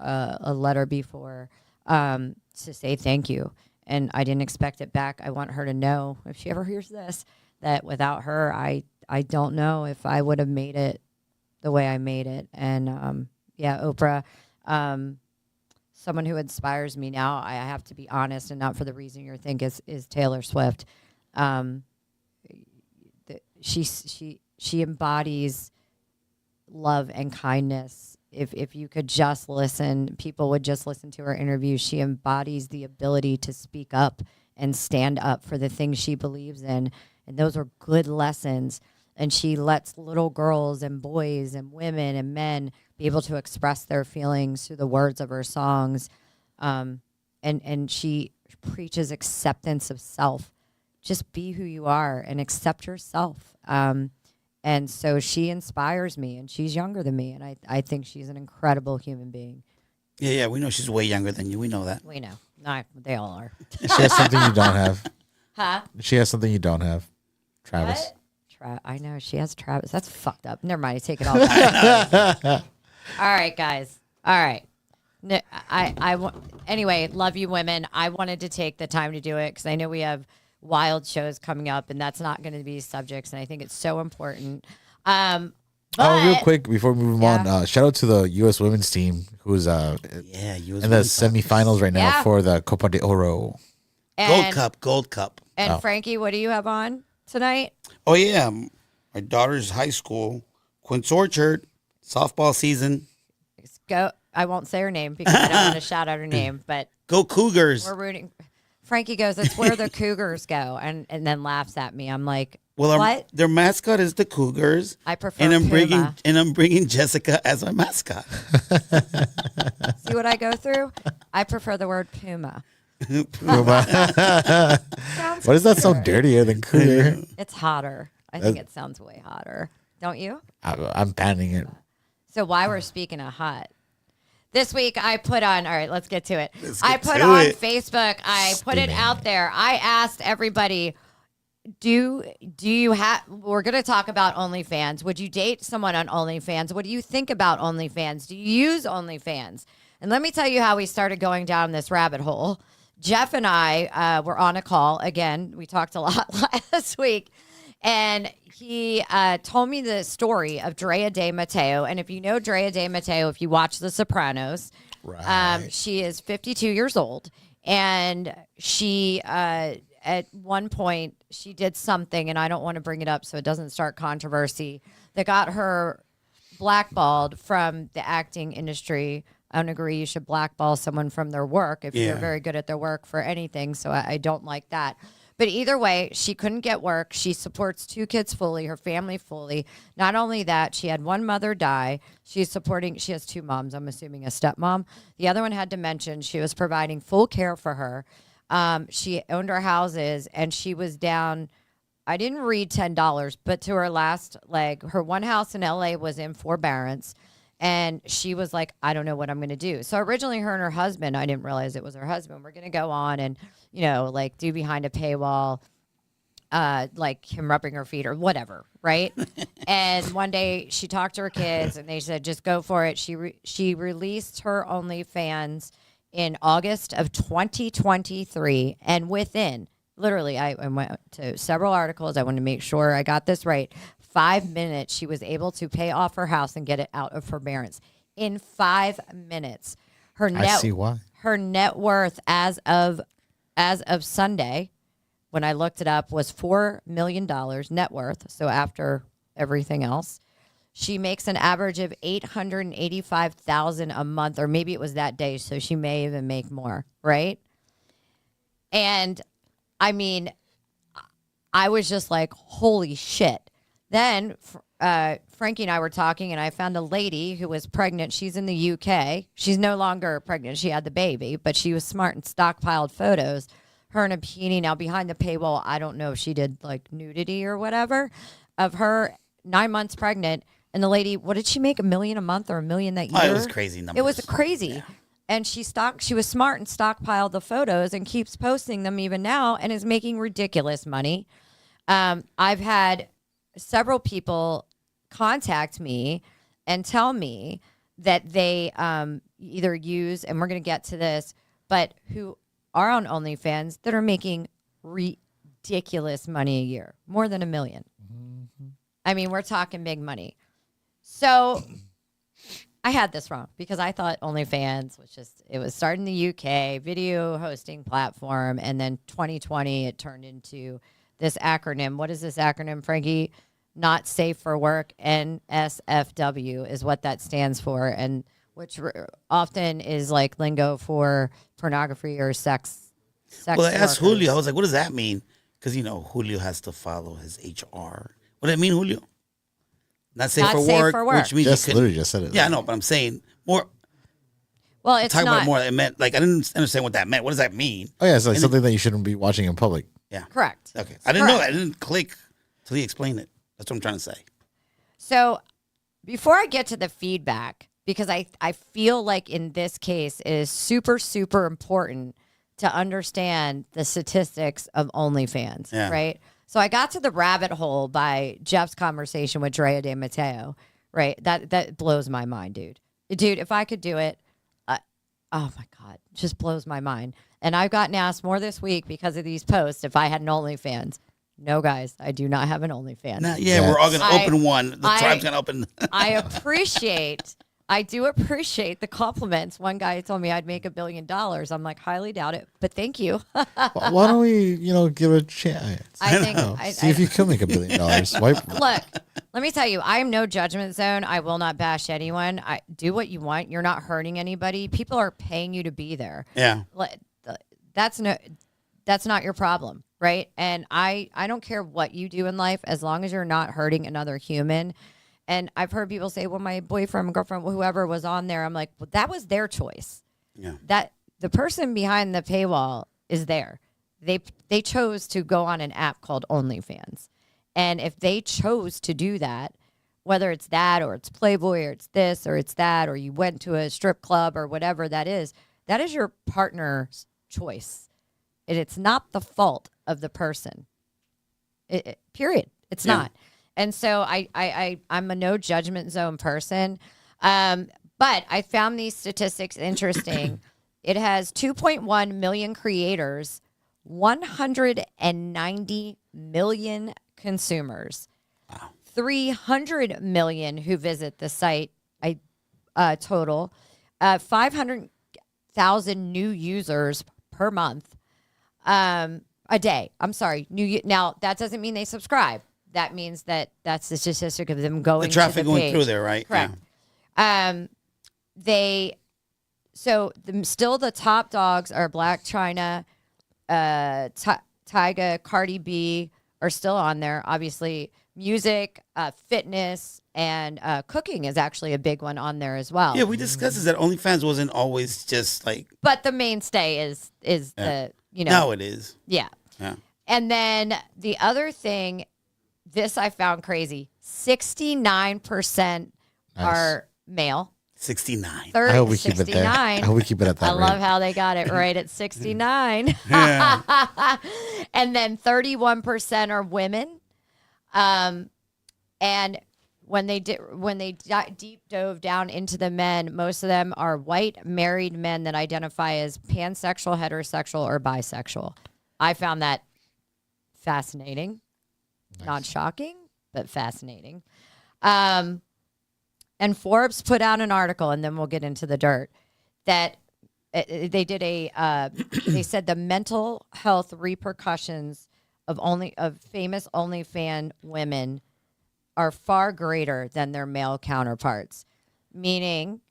a letter before to say thank you. And I didn't expect it back. I want her to know, if she ever hears this, that without her, I don't know if I would have made it the way I made it. And yeah, Oprah, someone who inspires me now, I have to be honest, and not for the reason you think is Taylor Swift. She embodies love and kindness. If you could just listen, people would just listen to her interview. She embodies the ability to speak up and stand up for the things she believes in. And those are good lessons. And she lets little girls and boys and women and men be able to express their feelings through the words of her songs. And she preaches acceptance of self. Just be who you are and accept yourself. And so she inspires me, and she's younger than me, and I think she's an incredible human being. Yeah, we know she's way younger than you. We know that. We know. No, they all are. She has something you don't have. Huh? She has something you don't have. Travis. What? I know, she has Travis. That's fucked up. Never mind, I take it all back. All right, guys. All right. Anyway, love you women. I wanted to take the time to do it because I know we have Wylde shows coming up, and that's not going to be subjects, and I think it's so important. Real quick before we move on, shout out to the U.S. women's team who's US in the semifinals right now for the Copa de Oro. Gold Cup. And Frankie, what do you have on tonight? Oh yeah, my daughter's high school, Quince Orchard, softball season. Go. I won't say her name because I don't want to shout out her name, but go Cougars. We're rooting. Frankie goes, "That's where the Cougars go," and then laughs at me. I'm like, well, what? Their mascot is the Cougars. I prefer and Puma. I'm bringing Jessica as my mascot. See what I go through? I prefer the word Puma. Why does that sound dirtier than Cougar? It's hotter. I think it sounds way hotter. Don't you? I'm banning it. So while we're speaking of hot, this week I put on, all right, let's get to it. I put to on it. Facebook, I put it out there. I asked everybody, do you have, we're going to talk about OnlyFans. Would you date someone on OnlyFans? What do you think about OnlyFans? Do you use OnlyFans? And let me tell you how we started going down this rabbit hole. Jeff and I were on a call. Again, we talked a lot last week. And he told me the story of Drea De Matteo. And if you know Drea De Matteo, if you watch The Sopranos, she is 52 years old. And she, at one point, she did something, and I don't want to bring it up so it doesn't start controversy, that got her blackballed from the acting industry. I don't agree you should blackball someone from their work if you're very good at their work for anything. So I don't like that. But either way, she couldn't get work. She supports 2 kids fully, her family fully. Not only that, she had one mother die. She has 2 moms, I'm assuming a stepmom. The other one had dementia. She was providing full care for her. She owned her houses, and she was down, I didn't read $10, but to her last leg. Her one house in LA was in forbearance. And she was like, I don't know what I'm going to do. So originally her and her husband, I didn't realize it was her husband, we're going to go on and, like do behind a paywall, like him rubbing her feet or whatever, right? And one day she talked to her kids and they said, just go for it. She released her OnlyFans in August of 2023. And within, literally, I went to several articles. I wanted to make sure I got this right. 5 minutes, she was able to pay off her house and get it out of forbearance. In 5 minutes, I see why. her net worth as of Sunday, when I looked it up, was $4 million net worth. So after everything else, she makes an average of $885,000 a month, or maybe it was that day. So she may even make more, right? And I mean, I was just like, holy shit. Then Frankie and I were talking, and I found a lady who was pregnant. She's in the UK. She's no longer pregnant. She had the baby, but she was smart and stockpiled photos. Her in a bikini. Now, behind the paywall, I don't know if she did like nudity or whatever, of her 9 months pregnant. And the lady, what did she make? $1 million a month or $1 million that year? Oh, it was crazy numbers. It was crazy. Yeah. And she was smart and stockpiled the photos and keeps posting them even now and is making ridiculous money. I've had several people contact me and tell me that they either use, and we're going to get to this, but who are on OnlyFans that are making ridiculous money a year, more than $1 million. Mm-hmm. I mean, we're talking big money. So I had this wrong because I thought OnlyFans it was started in the UK, video hosting platform, and then 2020 it turned into this acronym. What is this acronym, Frankie? Not safe for work. NSFW is what that stands for, and which often is like lingo for pornography or sex. Well, I asked Julio. I was like, "What does that mean?" Because Julio has to follow his HR. What does it mean, Julio? Not safe for work, which means Jess literally just said it. Yeah, I know, but I'm saying more. Well, it's talk not. about more. It meant like I didn't understand what that meant. What does that mean? Oh yeah, it's like something that you shouldn't be watching in public. Yeah, correct. Okay, I didn't know that. I didn't click till he explained it. That's what I'm trying to say. So before I get to the feedback, because I feel like in this case it is super, super important to understand the statistics of OnlyFans, right? So I got to the rabbit hole by Jeff's conversation with Drea De Matteo, right? That blows my mind, dude. Dude, if I could do it, oh my God, just blows my mind. And I've gotten asked more this week because of these posts if I had an OnlyFans. No, guys, I do not have an OnlyFans. We're all going to open one. The tribe's going to open. I do appreciate the compliments. One guy told me I'd make $1 billion. I'm like, highly doubt it, but thank you. Why don't we, give it a chance? See if you can make $1 billion. Look, let me tell you, I am no judgment zone. I will not bash anyone. Do what you want. You're not hurting anybody. People are paying you to be there. Yeah. That's not your problem, right? And I don't care what you do in life as long as you're not hurting another human. And I've heard people say, well, my boyfriend, girlfriend, whoever was on there. I'm like, well, that was their choice. Yeah. That the person behind the paywall is there. They chose to go on an app called OnlyFans. And if they chose to do that, whether it's that or it's Playboy or it's this or it's that, or you went to a strip club or whatever that is your partner's choice. And it's not the fault of the person. Period. It's not. And so I'm a no judgment zone person. But I found these statistics interesting. It has 2.1 million creators, 190 million consumers, 300 million who visit the site total, 500,000 new users per month, a day. I'm sorry. Now, that doesn't mean they subscribe. That means that's the statistic of them going. The traffic to the going page. through there, right? Correct. Yeah. Still the top dogs are Black China, Tyga, Cardi B are still on there. Obviously, music, fitness, and cooking is actually a big one on there as well. Yeah, we discussed this, that OnlyFans wasn't always just like. But the mainstay is the, Now it is. Yeah. Yeah. And then the other thing, this I found crazy. 69% are male. 69. I hope we keep it there. 69. I hope we keep it at that I rate. love how they got it right at 69. Yeah. And then 31% are women. And when they deep dove down into the men, most of them are white married men that identify as pansexual, heterosexual, or bisexual. I found that fascinating. Not shocking, but fascinating. And Forbes put out an article, and then we'll get into the dirt, that they did they said the mental health repercussions of famous OnlyFans women are far greater than their male counterparts, meaning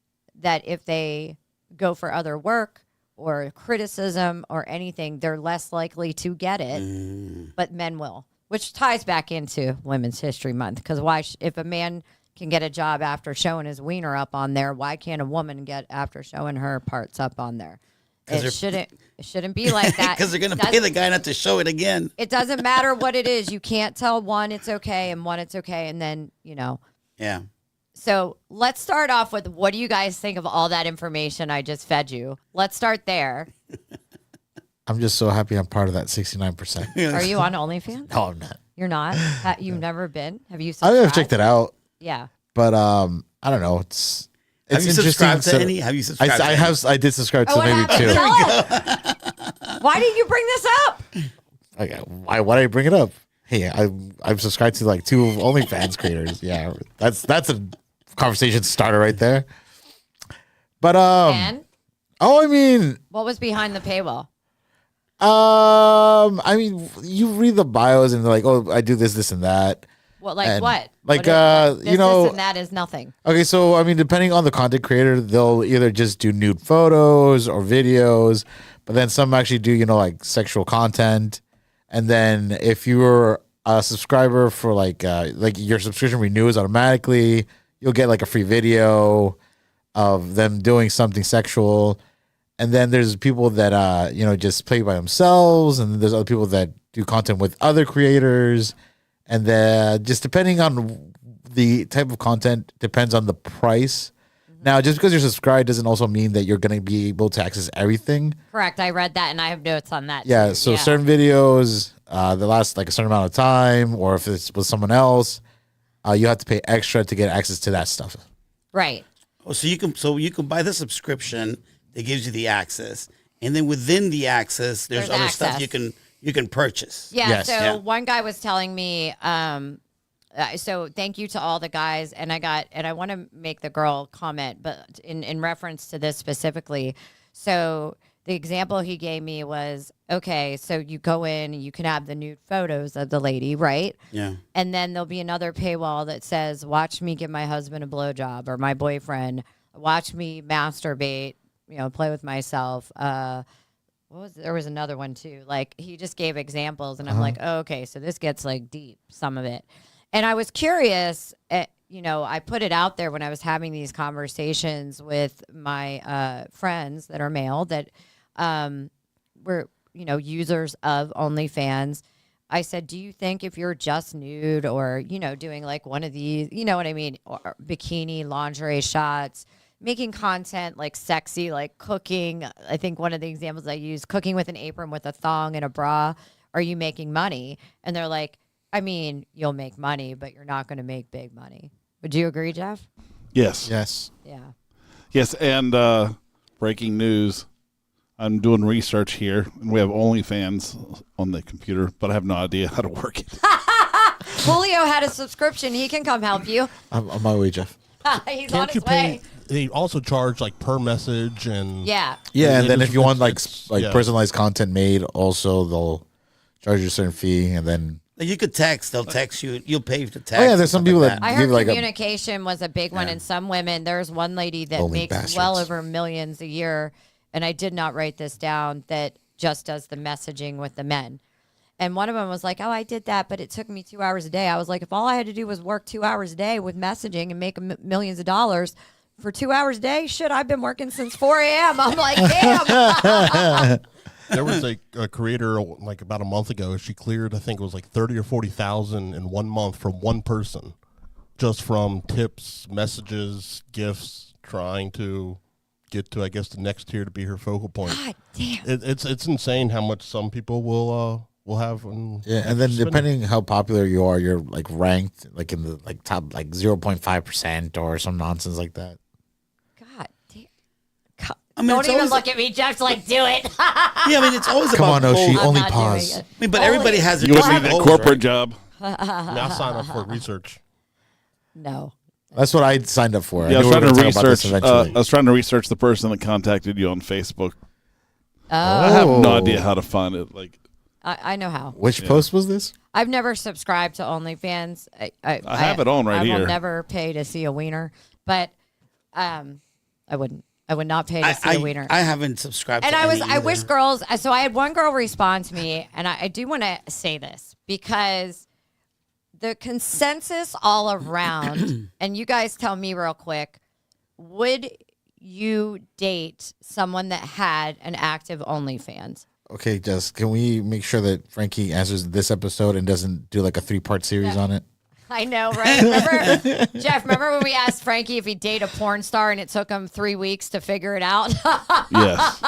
that if they go for other work or criticism or anything, they're less likely to get it, but men will, which ties back into Women's History Month. Because if a man can get a job after showing his wiener up on there, why can't a woman get after showing her parts up on there? It shouldn't be like that. Because they're going to pay the guy not to show it again. It doesn't matter what it is. You can't tell one it's okay and one it's okay. And then, Yeah. So let's start off with, what do you guys think of all that information I just fed you? Let's start there. I'm just so happy I'm part of that 69%. Are you on OnlyFans? No, I'm not. You're not? You've never been? Have you I subscribed? have checked it out, Yeah. but I don't know. It's Have you interesting. subscribed to any? Have you subscribed to any? I did subscribe to Oh, what maybe happened? two. Tell 'em. Why didn't you bring this up? Okay, why did I bring it up? Hey, I've subscribed to like 2 OnlyFans creators. Yeah, that's a conversation starter right there. But And I mean, what was behind the paywall? I mean, you read the bios and they're like, oh, I do this, and that. Well, like And, what? like, What is, you know- this and that is nothing. Okay, so I mean, depending on the content creator, they'll either just do nude photos or videos, but then some actually do, like sexual content. And then if you're a subscriber for like your subscription renews automatically, you'll get like a free video of them doing something sexual. And then there's people that just play by themselves, and there's other people that do content with other creators. And then just depending on the type of content, depends on the price. Now, just because you're subscribed doesn't also mean that you're going to be able to access everything. Correct. I read that and I have notes on that. Yeah, too. so certain videos, they last like a certain amount of time, or if it's with someone else, you have to pay extra to get access to that stuff. Right. Oh, so you can buy the subscription that gives you the access, and then within the access, there's other stuff access. you can purchase. Yeah. Yes. So Yeah. one guy was telling me, so thank you to all the guys, and I want to make the girl comment, but in reference to this specifically. So the example he gave me was, okay, so you go in and you can have the nude photos of the lady, right? Yeah. And then there'll be another paywall that says, watch me give my husband a blowjob, or my boyfriend, watch me masturbate, play with myself. There was another one too. Like, he just gave examples, and I'm like, oh, okay, so this gets like deep, some of it. And I was curious, I put it out there when I was having these conversations with my friends that are male that were, users of OnlyFans. I said, do you think if you're just nude or, doing like one of these, you know what I mean, or bikini, lingerie shots, making content like sexy, like cooking. I think one of the examples I used, cooking with an apron with a thong and a bra. Are you making money? And they're like, I mean, you'll make money, but you're not going to make big money. Would you agree, Jeff? Yes. Yes. Yeah. Yes, and breaking news. I'm doing research here, and we have OnlyFans on the computer, but I have no idea how to work it. Julio had a subscription. He can come help you. I'm on my way, Jeff. He's on Can't you his way. pay? They also charge like per message and Yeah. Yeah, and then it's- if you want like it's- like yeah. personalized content made, also they'll charge you a certain fee, and then Like, you could text. They'll text you. You'll pay to text. Oh, yeah, there's and some stuff people like that- I give heard like a- communication was a big one Yeah. in some women. There's one lady that Holy makes bastards. well over millions a year, and I did not write this down, that just does the messaging with the men. And one of them was like, oh, I did that, but it took me 2 hours a day. I was like, if all I had to do was work 2 hours a day with messaging and make millions of dollars for 2 hours a day, shit, I've been working since 4 a.m. I'm like, damn. There was a creator like about a month ago. She cleared, I think it was like 30 or 40,000 in 1 month from one person, just from tips, messages, gifts, trying to get to, I guess, the next tier to be her focal point. God damn. It's insane how much some people will have. Yeah, and then depending how popular you are, you're like ranked like in the like top like 0.5% or some nonsense like that. God damn. God. I mean, Don't it's even always- look at me, Jeff's like, do it. Yeah, I mean, it's always Come about on, Oshi, goals. only not pause. doing it. I mean, but everybody has their You would different need that goals, corporate right? job. Now sign up for research. No. That's what I signed up for. Yeah, I knew was we were trying to gonna talk about this research. eventually. I was trying to research the person that contacted you on Facebook. I Oh, have no idea how to find it. Like, I know how. Which post was this? I've never subscribed to OnlyFans. I have it on right I here. will never pay to see a wiener, but I wouldn't. I would not pay to see a wiener. I haven't subscribed And to any I wish either. girls. So I had one girl respond to me, and I do want to say this because the consensus all around, and you guys tell me real quick, would you date someone that had an active OnlyFans? Okay, Jess, can we make sure that Frankie answers this episode and doesn't do like a 3-part series on it? I know, right? Remember, Jeff, remember when we asked Frankie if he'd date a porn star and it took him 3 weeks to figure it out? yes.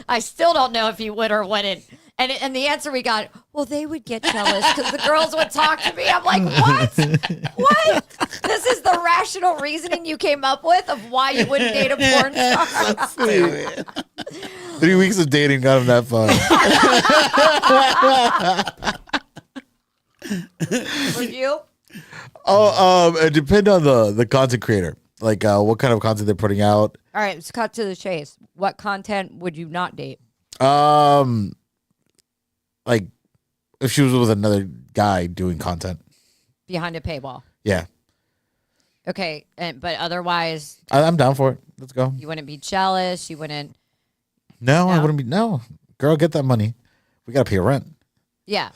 I still don't know if he would or wouldn't. And the answer we got, well, they would get jealous because the girls would talk to me. I'm like, what? What? This is the rational reasoning you came up with of why you wouldn't date a porn star? 3 weeks of dating got him that far. Would you? It depends on the content creator. Like what kind of content they're putting out. All right, let's cut to the chase. What content would you not date? Like if she was with another guy doing content. Behind a paywall. Yeah. Okay, but otherwise, I'm down for it. Let's go. you wouldn't be jealous. You wouldn't. No, I No? wouldn't be. No, girl, get that money. We gotta pay rent. Yeah.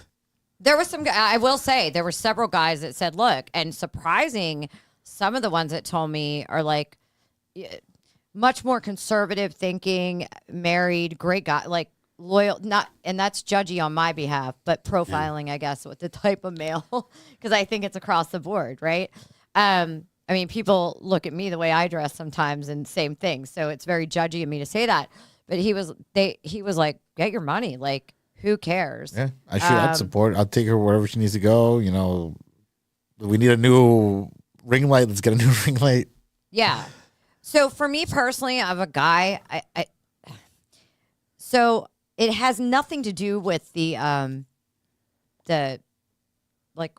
There was some, I will say, there were several guys that said, look, and surprising, some of the ones that told me are like much more conservative thinking, married, great guy, like loyal, not, and that's judgy on my behalf, but profiling, I guess, with the type of male, because I think it's across the board, right? I mean, people look at me the way I dress sometimes and same thing. So it's very judgy of me to say that. But he was like, get your money. Like, who cares? Yeah, I'd support. I'll take her wherever she needs to go. You know, we need a new ring light. Let's get a new ring light. Yeah. So for me personally, I'm a guy. So it has nothing to do with the like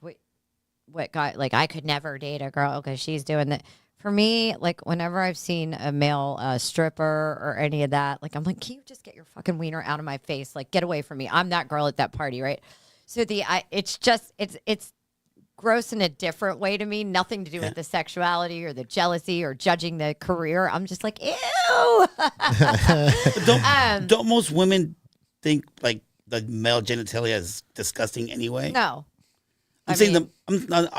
what guy, like I could never date a girl because she's doing that. For me, like whenever I've seen a male stripper or any of that, like I'm like, can you just get your fucking wiener out of my face? Like, get away from me. I'm that girl at that party, right? So it's gross in a different way to me. Nothing to do with the sexuality or the jealousy or judging the career. I'm just like, ew. Don't most women think like the male genitalia is disgusting anyway? No. I'm saying them. Not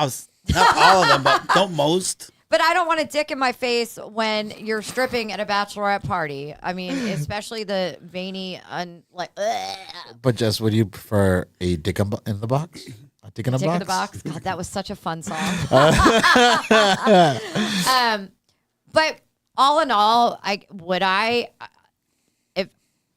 all of them, but don't most. But I don't want a dick in my face when you're stripping at a bachelorette party. I mean, especially the veiny, But Jess, would you prefer a dick in the box? A dick in a Dick box? in the Box. God, that was such a fun song. But all in all, if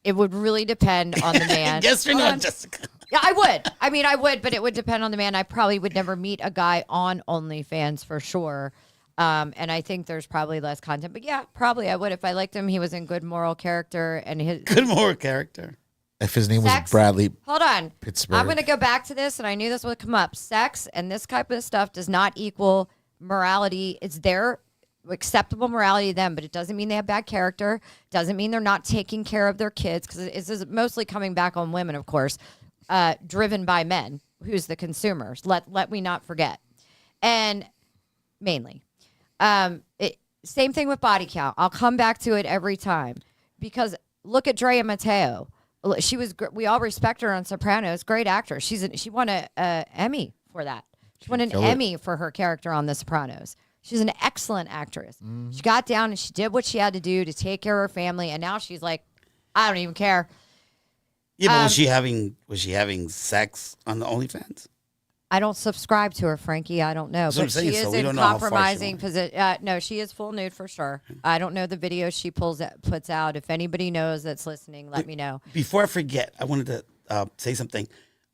it would really depend on the man. Yes or Hold no, on. Jessica? Yeah, I would. I mean, I would, but it would depend on the man. I probably would never meet a guy on OnlyFans for sure. And I think there's probably less content. But yeah, probably I would. If I liked him, he was in good moral character. And his Good moral character. If his name Sex? was Bradley Hold on. Pittsburgh. I'm going to go back to this, and I knew this would come up. Sex and this type of stuff does not equal morality. It's their acceptable morality to them, but it doesn't mean they have bad character. Doesn't mean they're not taking care of their kids, because this is mostly coming back on women, of course, driven by men, who's the consumers. Let me not forget. And mainly. Same thing with body count. I'll come back to it every time, because look at Dre and Mateo. She was. We all respect her on Sopranos. Great actress. She won a Emmy for that. She won an Emmy for her character on The Sopranos. She's an excellent actress. She got down and she did what she had to do to take care of her family, and now she's like, I don't even care. Yeah, but was she having sex on the OnlyFans? I don't subscribe to her, Frankie. I don't know. That's what I'm But saying, she so is we in don't know how far she compromising went. position. No, she is full nude for sure. I don't know the videos she puts out. If anybody knows that's listening, let me know. Before I forget, I wanted to say something.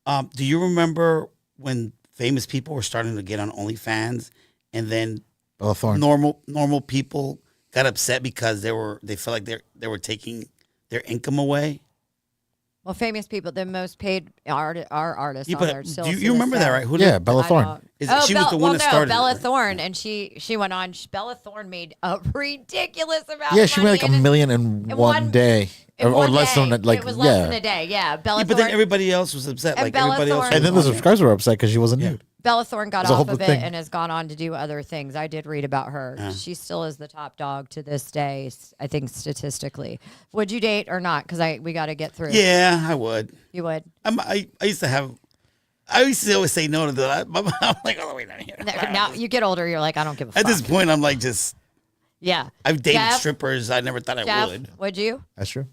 Do you remember when famous people were starting to get on OnlyFans, and then Bella Thorne. normal people got upset because they felt like they were taking their income away? Well, famous people, the most paid are artists Yeah, on there. but Still do to you this remember day. that, right? Who Yeah, did- Bella I Thorne. don't- She was the one that started it, Bella right? Thorne, and she went on. Bella Thorne made a ridiculous amount. Yeah, of she money made like in $1 million in in one day, in or one less day. than like It was less than a yeah. day. Yeah, Bella Yeah, but Thorne. then everybody else was upset. And Like Bella everybody else. Thorne- And then the was on it. subscribers were upset because she wasn't nude. Bella Thorne got It's a off whole of it thing. and has gone on to do other things. I did read about her. She still is the top dog to this day, I think, statistically. Would you date or not? Because we got to get through. Yeah, I would. You would? I used to always say no to that. I'm like, oh, wait, not here. Now you get older, you're like, I don't give a fuck. At this point, I'm like, just Yeah. I've dated Jeff? strippers. I never thought I Jeff, would. would you? That's true.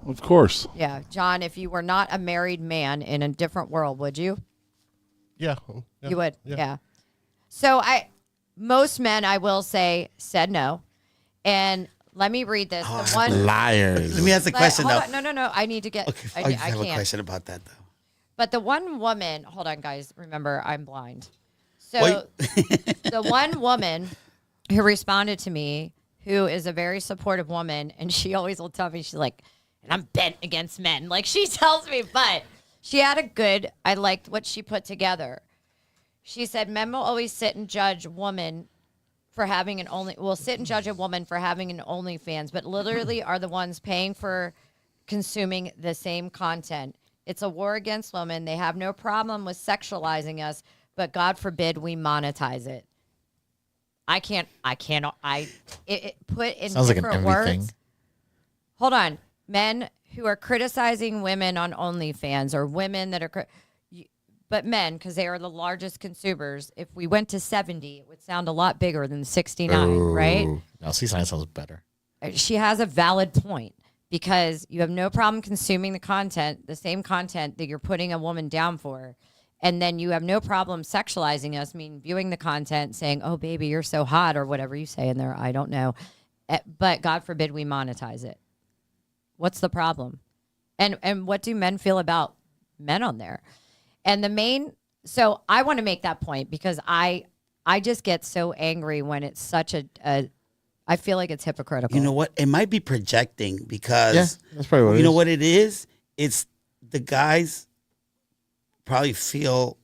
Of course. Yeah. John, if you were not a married man in a different world, would you? Yeah. You would? Yeah. So most men, I will say, said no. And let me read this. The one. Liars. Let me ask the question hold though. on. No. I need to get. Okay, I I have a can't. question about that though. But the one woman, hold on, guys. Remember, I'm blind. So Wait. the one woman who responded to me, who is a very supportive woman, and she always will tell me, she's like, and I'm bent against men. Like she tells me, but she had I liked what she put together. She said, men will always sit and judge a woman for having an OnlyFans, but literally are the ones paying for consuming the same content. It's a war against women. They have no problem with sexualizing us, but God forbid we monetize it. It put in Sounds like an different envy words. thing. Hold on. Men who are criticizing women on OnlyFans, or women that are, but men, because they are the largest consumers. If we went to 70, it would sound a lot bigger than 69, right? No, 69 sounds better. She has a valid point, because you have no problem consuming the same content that you're putting a woman down for. And then you have no problem sexualizing us, viewing the content, saying, oh, baby, you're so hot, or whatever you say in there. I don't know. But God forbid we monetize it. What's the problem? And what do men feel about men on there? And so I want to make that point, because I just get so angry when it's such I feel like it's hypocritical. You know what? It might be projecting because Yeah, that's probably what it you know is. what it is? It's the guys probably feel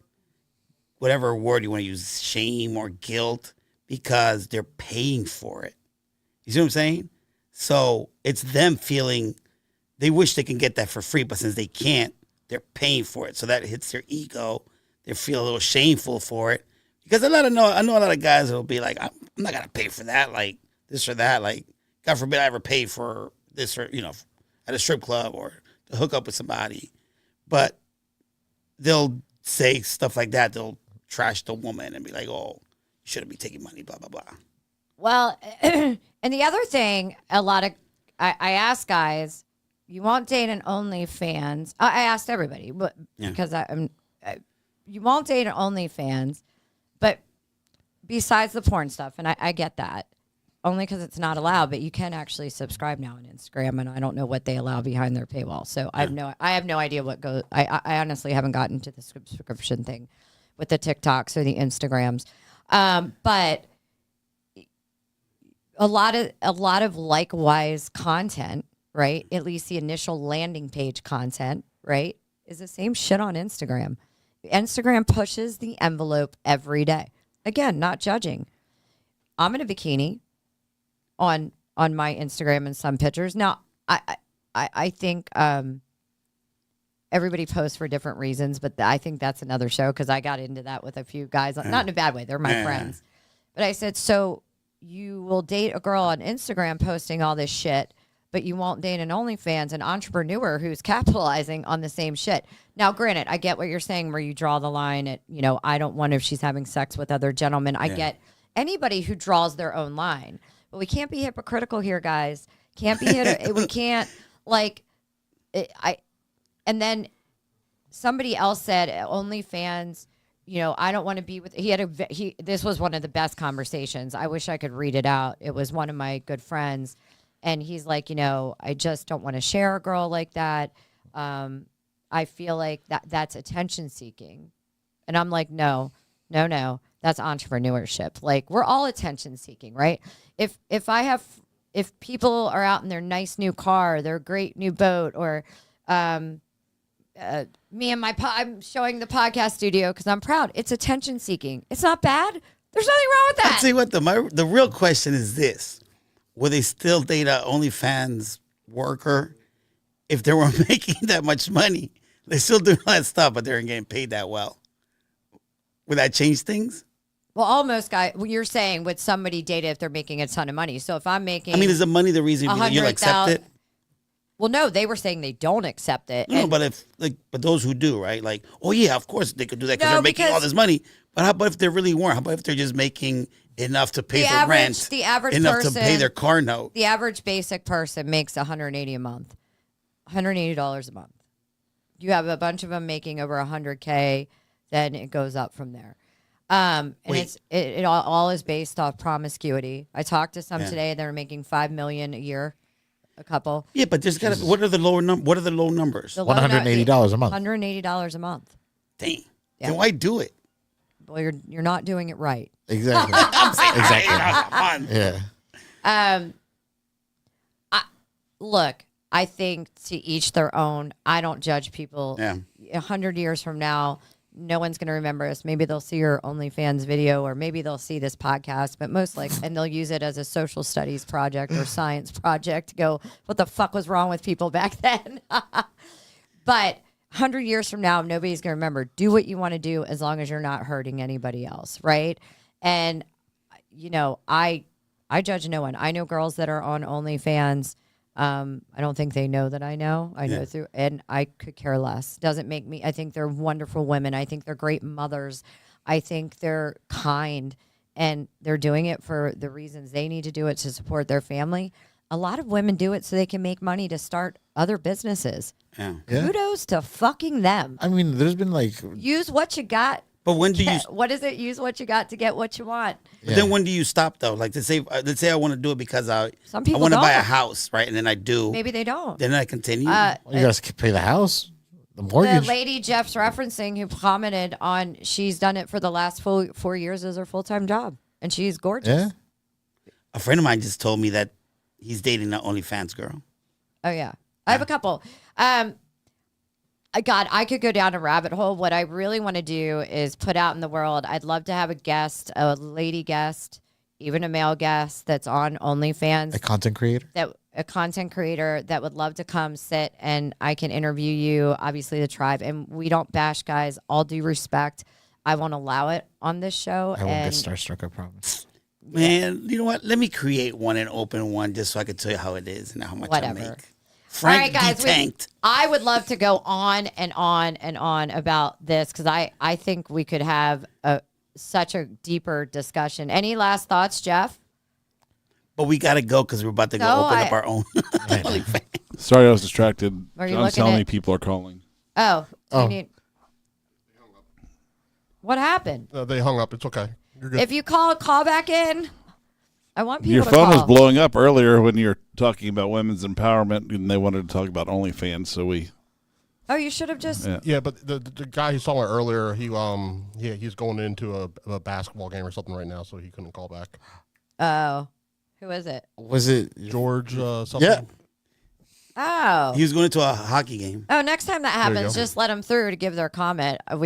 whatever word you want to use, shame or guilt, because they're paying for it. You see what I'm saying? So it's them feeling they wish they can get that for free, but since they can't, they're paying for it. So that hits their ego. They feel a little shameful for it. Because I know a lot of guys will be like, I'm not gonna pay for that, like this or that. Like, God forbid I ever pay for this, or at a strip club or to hook up with somebody. But they'll say stuff like that. They'll trash the woman and be like, oh, you shouldn't be taking money, blah, blah, blah. Well, and the other thing, I ask guys, you won't date an OnlyFans. I asked everybody, but because you won't date an OnlyFans, but besides the porn stuff, and I get that, only because it's not allowed, but you can actually subscribe now on Instagram, and I don't know what they allow behind their paywall. So I have no idea what goes. I honestly haven't gotten to the subscription thing with the TikToks or the Instagrams, but a lot of likewise content, right? At least the initial landing page content, right, is the same shit on Instagram. Instagram pushes the envelope every day. Again, not judging. I'm in a bikini on my Instagram and some pictures. Now, I think everybody posts for different reasons, but I think that's another show, because I got into that with a few guys, not in a bad way. They're my friends. But I said, so you will date a girl on Instagram posting all this shit, but you won't date an OnlyFans, an entrepreneur who's capitalizing on the same shit. Now, granted, I get what you're saying where you draw the line at, I don't want if she's having sex with other gentlemen. I get anybody who draws their own line. But we can't be hypocritical here, guys. Can't be we can't and then somebody else said OnlyFans, I don't want to be with this was one of the best conversations. I wish I could read it out. It was one of my good friends. And he's like, I just don't want to share a girl like that. I feel like that's attention seeking. And I'm like, no, that's entrepreneurship. Like, we're all attention seeking, right? If people are out in their nice new car, their great new boat, or me and I'm showing the podcast studio because I'm proud. It's attention seeking. It's not bad. There's nothing wrong with that. I'll tell you what, the real question is this. Will they still date a OnlyFans worker if they were making that much money? They still do all that stuff, but they're getting paid that well. Would that change things? Well, almost, guy. You're saying would somebody date it if they're making a ton of money? So if I'm making, is the money the reason you'll accept it? Well, no, they were saying they don't accept it. No, but but those who do, right? Like, oh yeah, of course they could do that because they're making all this money. But how about if they really weren't? How about if they're just making enough to pay for rent, the average enough person, to pay their car note? The average basic person makes $180 a month, $180 a month. You have a bunch of them making over $100K, then it goes up from there. And it all is based off promiscuity. I talked to some today that are making $5 million a year, a couple. Yeah, but there's got to. What are the low numbers? $180 a month. $180 a month. Dang. Then why do it? Well, you're not doing it right. Exactly. Exactly. Yeah. Look, I think to each their own. I don't judge people. Yeah. 100 years from now, no one's going to remember us. Maybe they'll see your OnlyFans video, or maybe they'll see this podcast, but most likely, and they'll use it as a social studies project or science project to go, what the fuck was wrong with people back then? But 100 years from now, nobody's going to remember. Do what you want to do as long as you're not hurting anybody else, right? And, I judge no one. I know girls that are on OnlyFans. I don't think they know that I know. I know through, and I could care less. Doesn't make me. I think they're wonderful women. I think they're great mothers. I think they're kind, and they're doing it for the reasons they need to do it to support their family. A lot of women do it so they can make money to start other businesses. Yeah. Kudos to fucking them. There's been Use what you got. But when do you? What is it? Use what you got to get what you want. But then when do you stop though? Like let's say I want to do it because I want to buy a house, right? And then I do. Maybe they don't. Then I continue. you guys can pay the house, the mortgage. The lady Jeff's referencing who commented on, she's done it for the last 4 years as her full-time job, and she's gorgeous. Yeah. A friend of mine just told me that he's dating an OnlyFans girl. Oh yeah, I have a couple. God, I could go down a rabbit hole. What I really want to do is put out in the world. I'd love to have a guest, a lady guest, even a male guest that's on OnlyFans. A content creator? A content creator that would love to come sit and I can interview you, obviously the tribe. And we don't bash guys, all due respect. I won't allow it on this show. I won't get starstruck, I promise. Man, you know what? Let me create one and open one just so I can tell you how it is and how much I make. All right, guys. Tanked. I would love to go on and on and on about this because I think we could have such a deeper discussion. Any last thoughts, Jeff? But we got to go because we're about to go open up our own OnlyFans. Sorry, I was distracted. I'm telling me people are calling. Oh. What happened? They hung up. It's okay. You're good. If you call back in. I want people Your to phone call. was blowing up earlier when you were talking about women's empowerment, and they wanted to talk about OnlyFans. So we. Oh, you should have just. Yeah, but the guy who saw it earlier, he's going into a basketball game or something right now, so he couldn't call back. Oh, who is it? Was it George? Something? Yeah. Oh. He was going to a hockey game. Oh, next time that you happens, go. just let them through to give their comment. I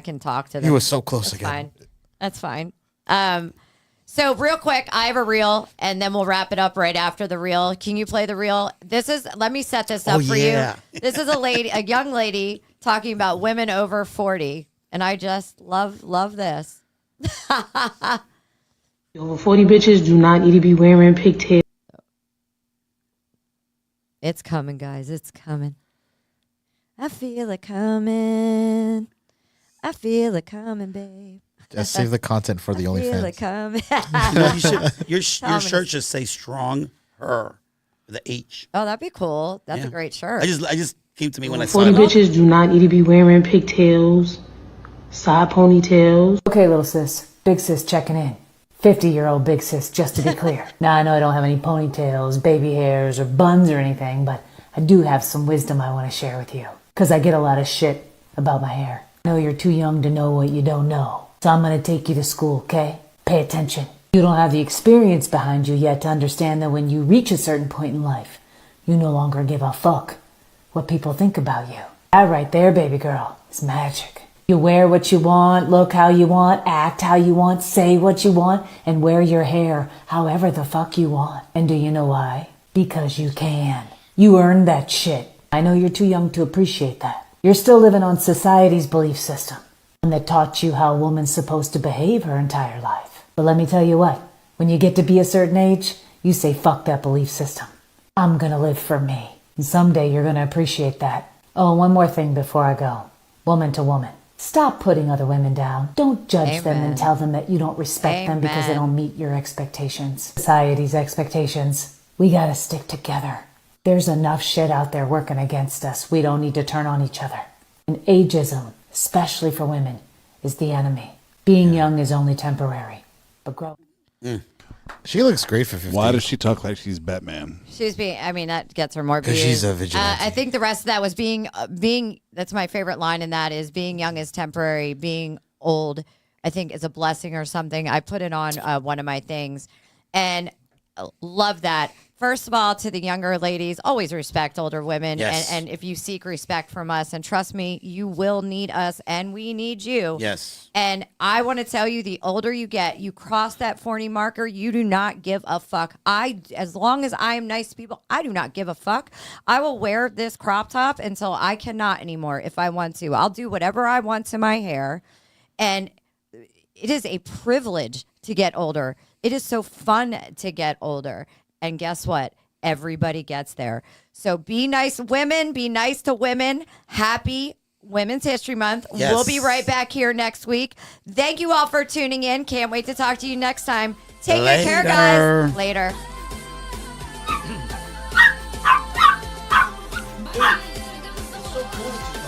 can talk to them. He was so close That's again. fine. That's fine. So real quick, I have a reel, and then we'll wrap it up right after the reel. Can you play the reel? Let me set this up for you. This is a young lady talking about women over 40, and I just love this. Over 40 bitches do not need to be wearing pigtails. It's coming, guys. It's coming. I feel it coming. I feel it coming, babe. Just save the content for the I feel it OnlyFans. coming. You should, your shirt should say "strong her" with the H. Oh, that'd be cool. That's a great shirt. I just came to me when I saw 40 it. bitches do not need to be wearing pigtails, side ponytails. Okay, little sis. Big sis checking in. 50-year-old big sis, just to be clear. Now, I know I don't have any ponytails, baby hairs, or buns or anything, but I do have some wisdom I want to share with you. Because I get a lot of shit about my hair. I know you're too young to know what you don't know. So I'm going to take you to school, okay? Pay attention. You don't have the experience behind you yet to understand that when you reach a certain point in life, you no longer give a fuck what people think about you. That right there, baby girl, is magic. You wear what you want, look how you want, act how you want, say what you want, and wear your hair however the fuck you want. And do you know why? Because you can. You earned that shit. I know you're too young to appreciate that. You're still living on society's belief system, one that taught you how a woman's supposed to behave her entire life. But let me tell you what, when you get to be a certain age, you say fuck that belief system. I'm gonna live for me. And someday you're gonna appreciate that. Oh, one more thing before I go. Woman to woman. Stop putting other women down. Don't judge them and tell them that you don't respect them because they don't meet your expectations. Society's expectations. We gotta stick together. There's enough shit out there working against us. We don't need to turn on each other. And ageism, especially for women, is the enemy. Being young is only temporary. But grow. She looks great for 50. Why does she talk like she's Batman? She's being, I mean, that gets her more views. Because she's a vigilante. I think the rest of that was being, that's my favorite line in that is being young is temporary, being old, I think is a blessing or something. I put it on one of my things and love that. First of all, to the younger ladies, always respect older women. Yes. And if you seek respect from us, and trust me, you will need us and we need you. Yes. And I want to tell you, the older you get, you cross that 40 marker, you do not give a fuck. As long as I am nice to people, I do not give a fuck. I will wear this crop top until I cannot anymore if I want to. I'll do whatever I want to my hair. And it is a privilege to get older. It is so fun to get older. And guess what? Everybody gets there. So be nice, women. Be nice to women. Happy Women's History Month. Yes. We'll be right back here next week. Thank you all for tuning in. Can't wait to talk to you next time. Take good care, guys. Later. So cool.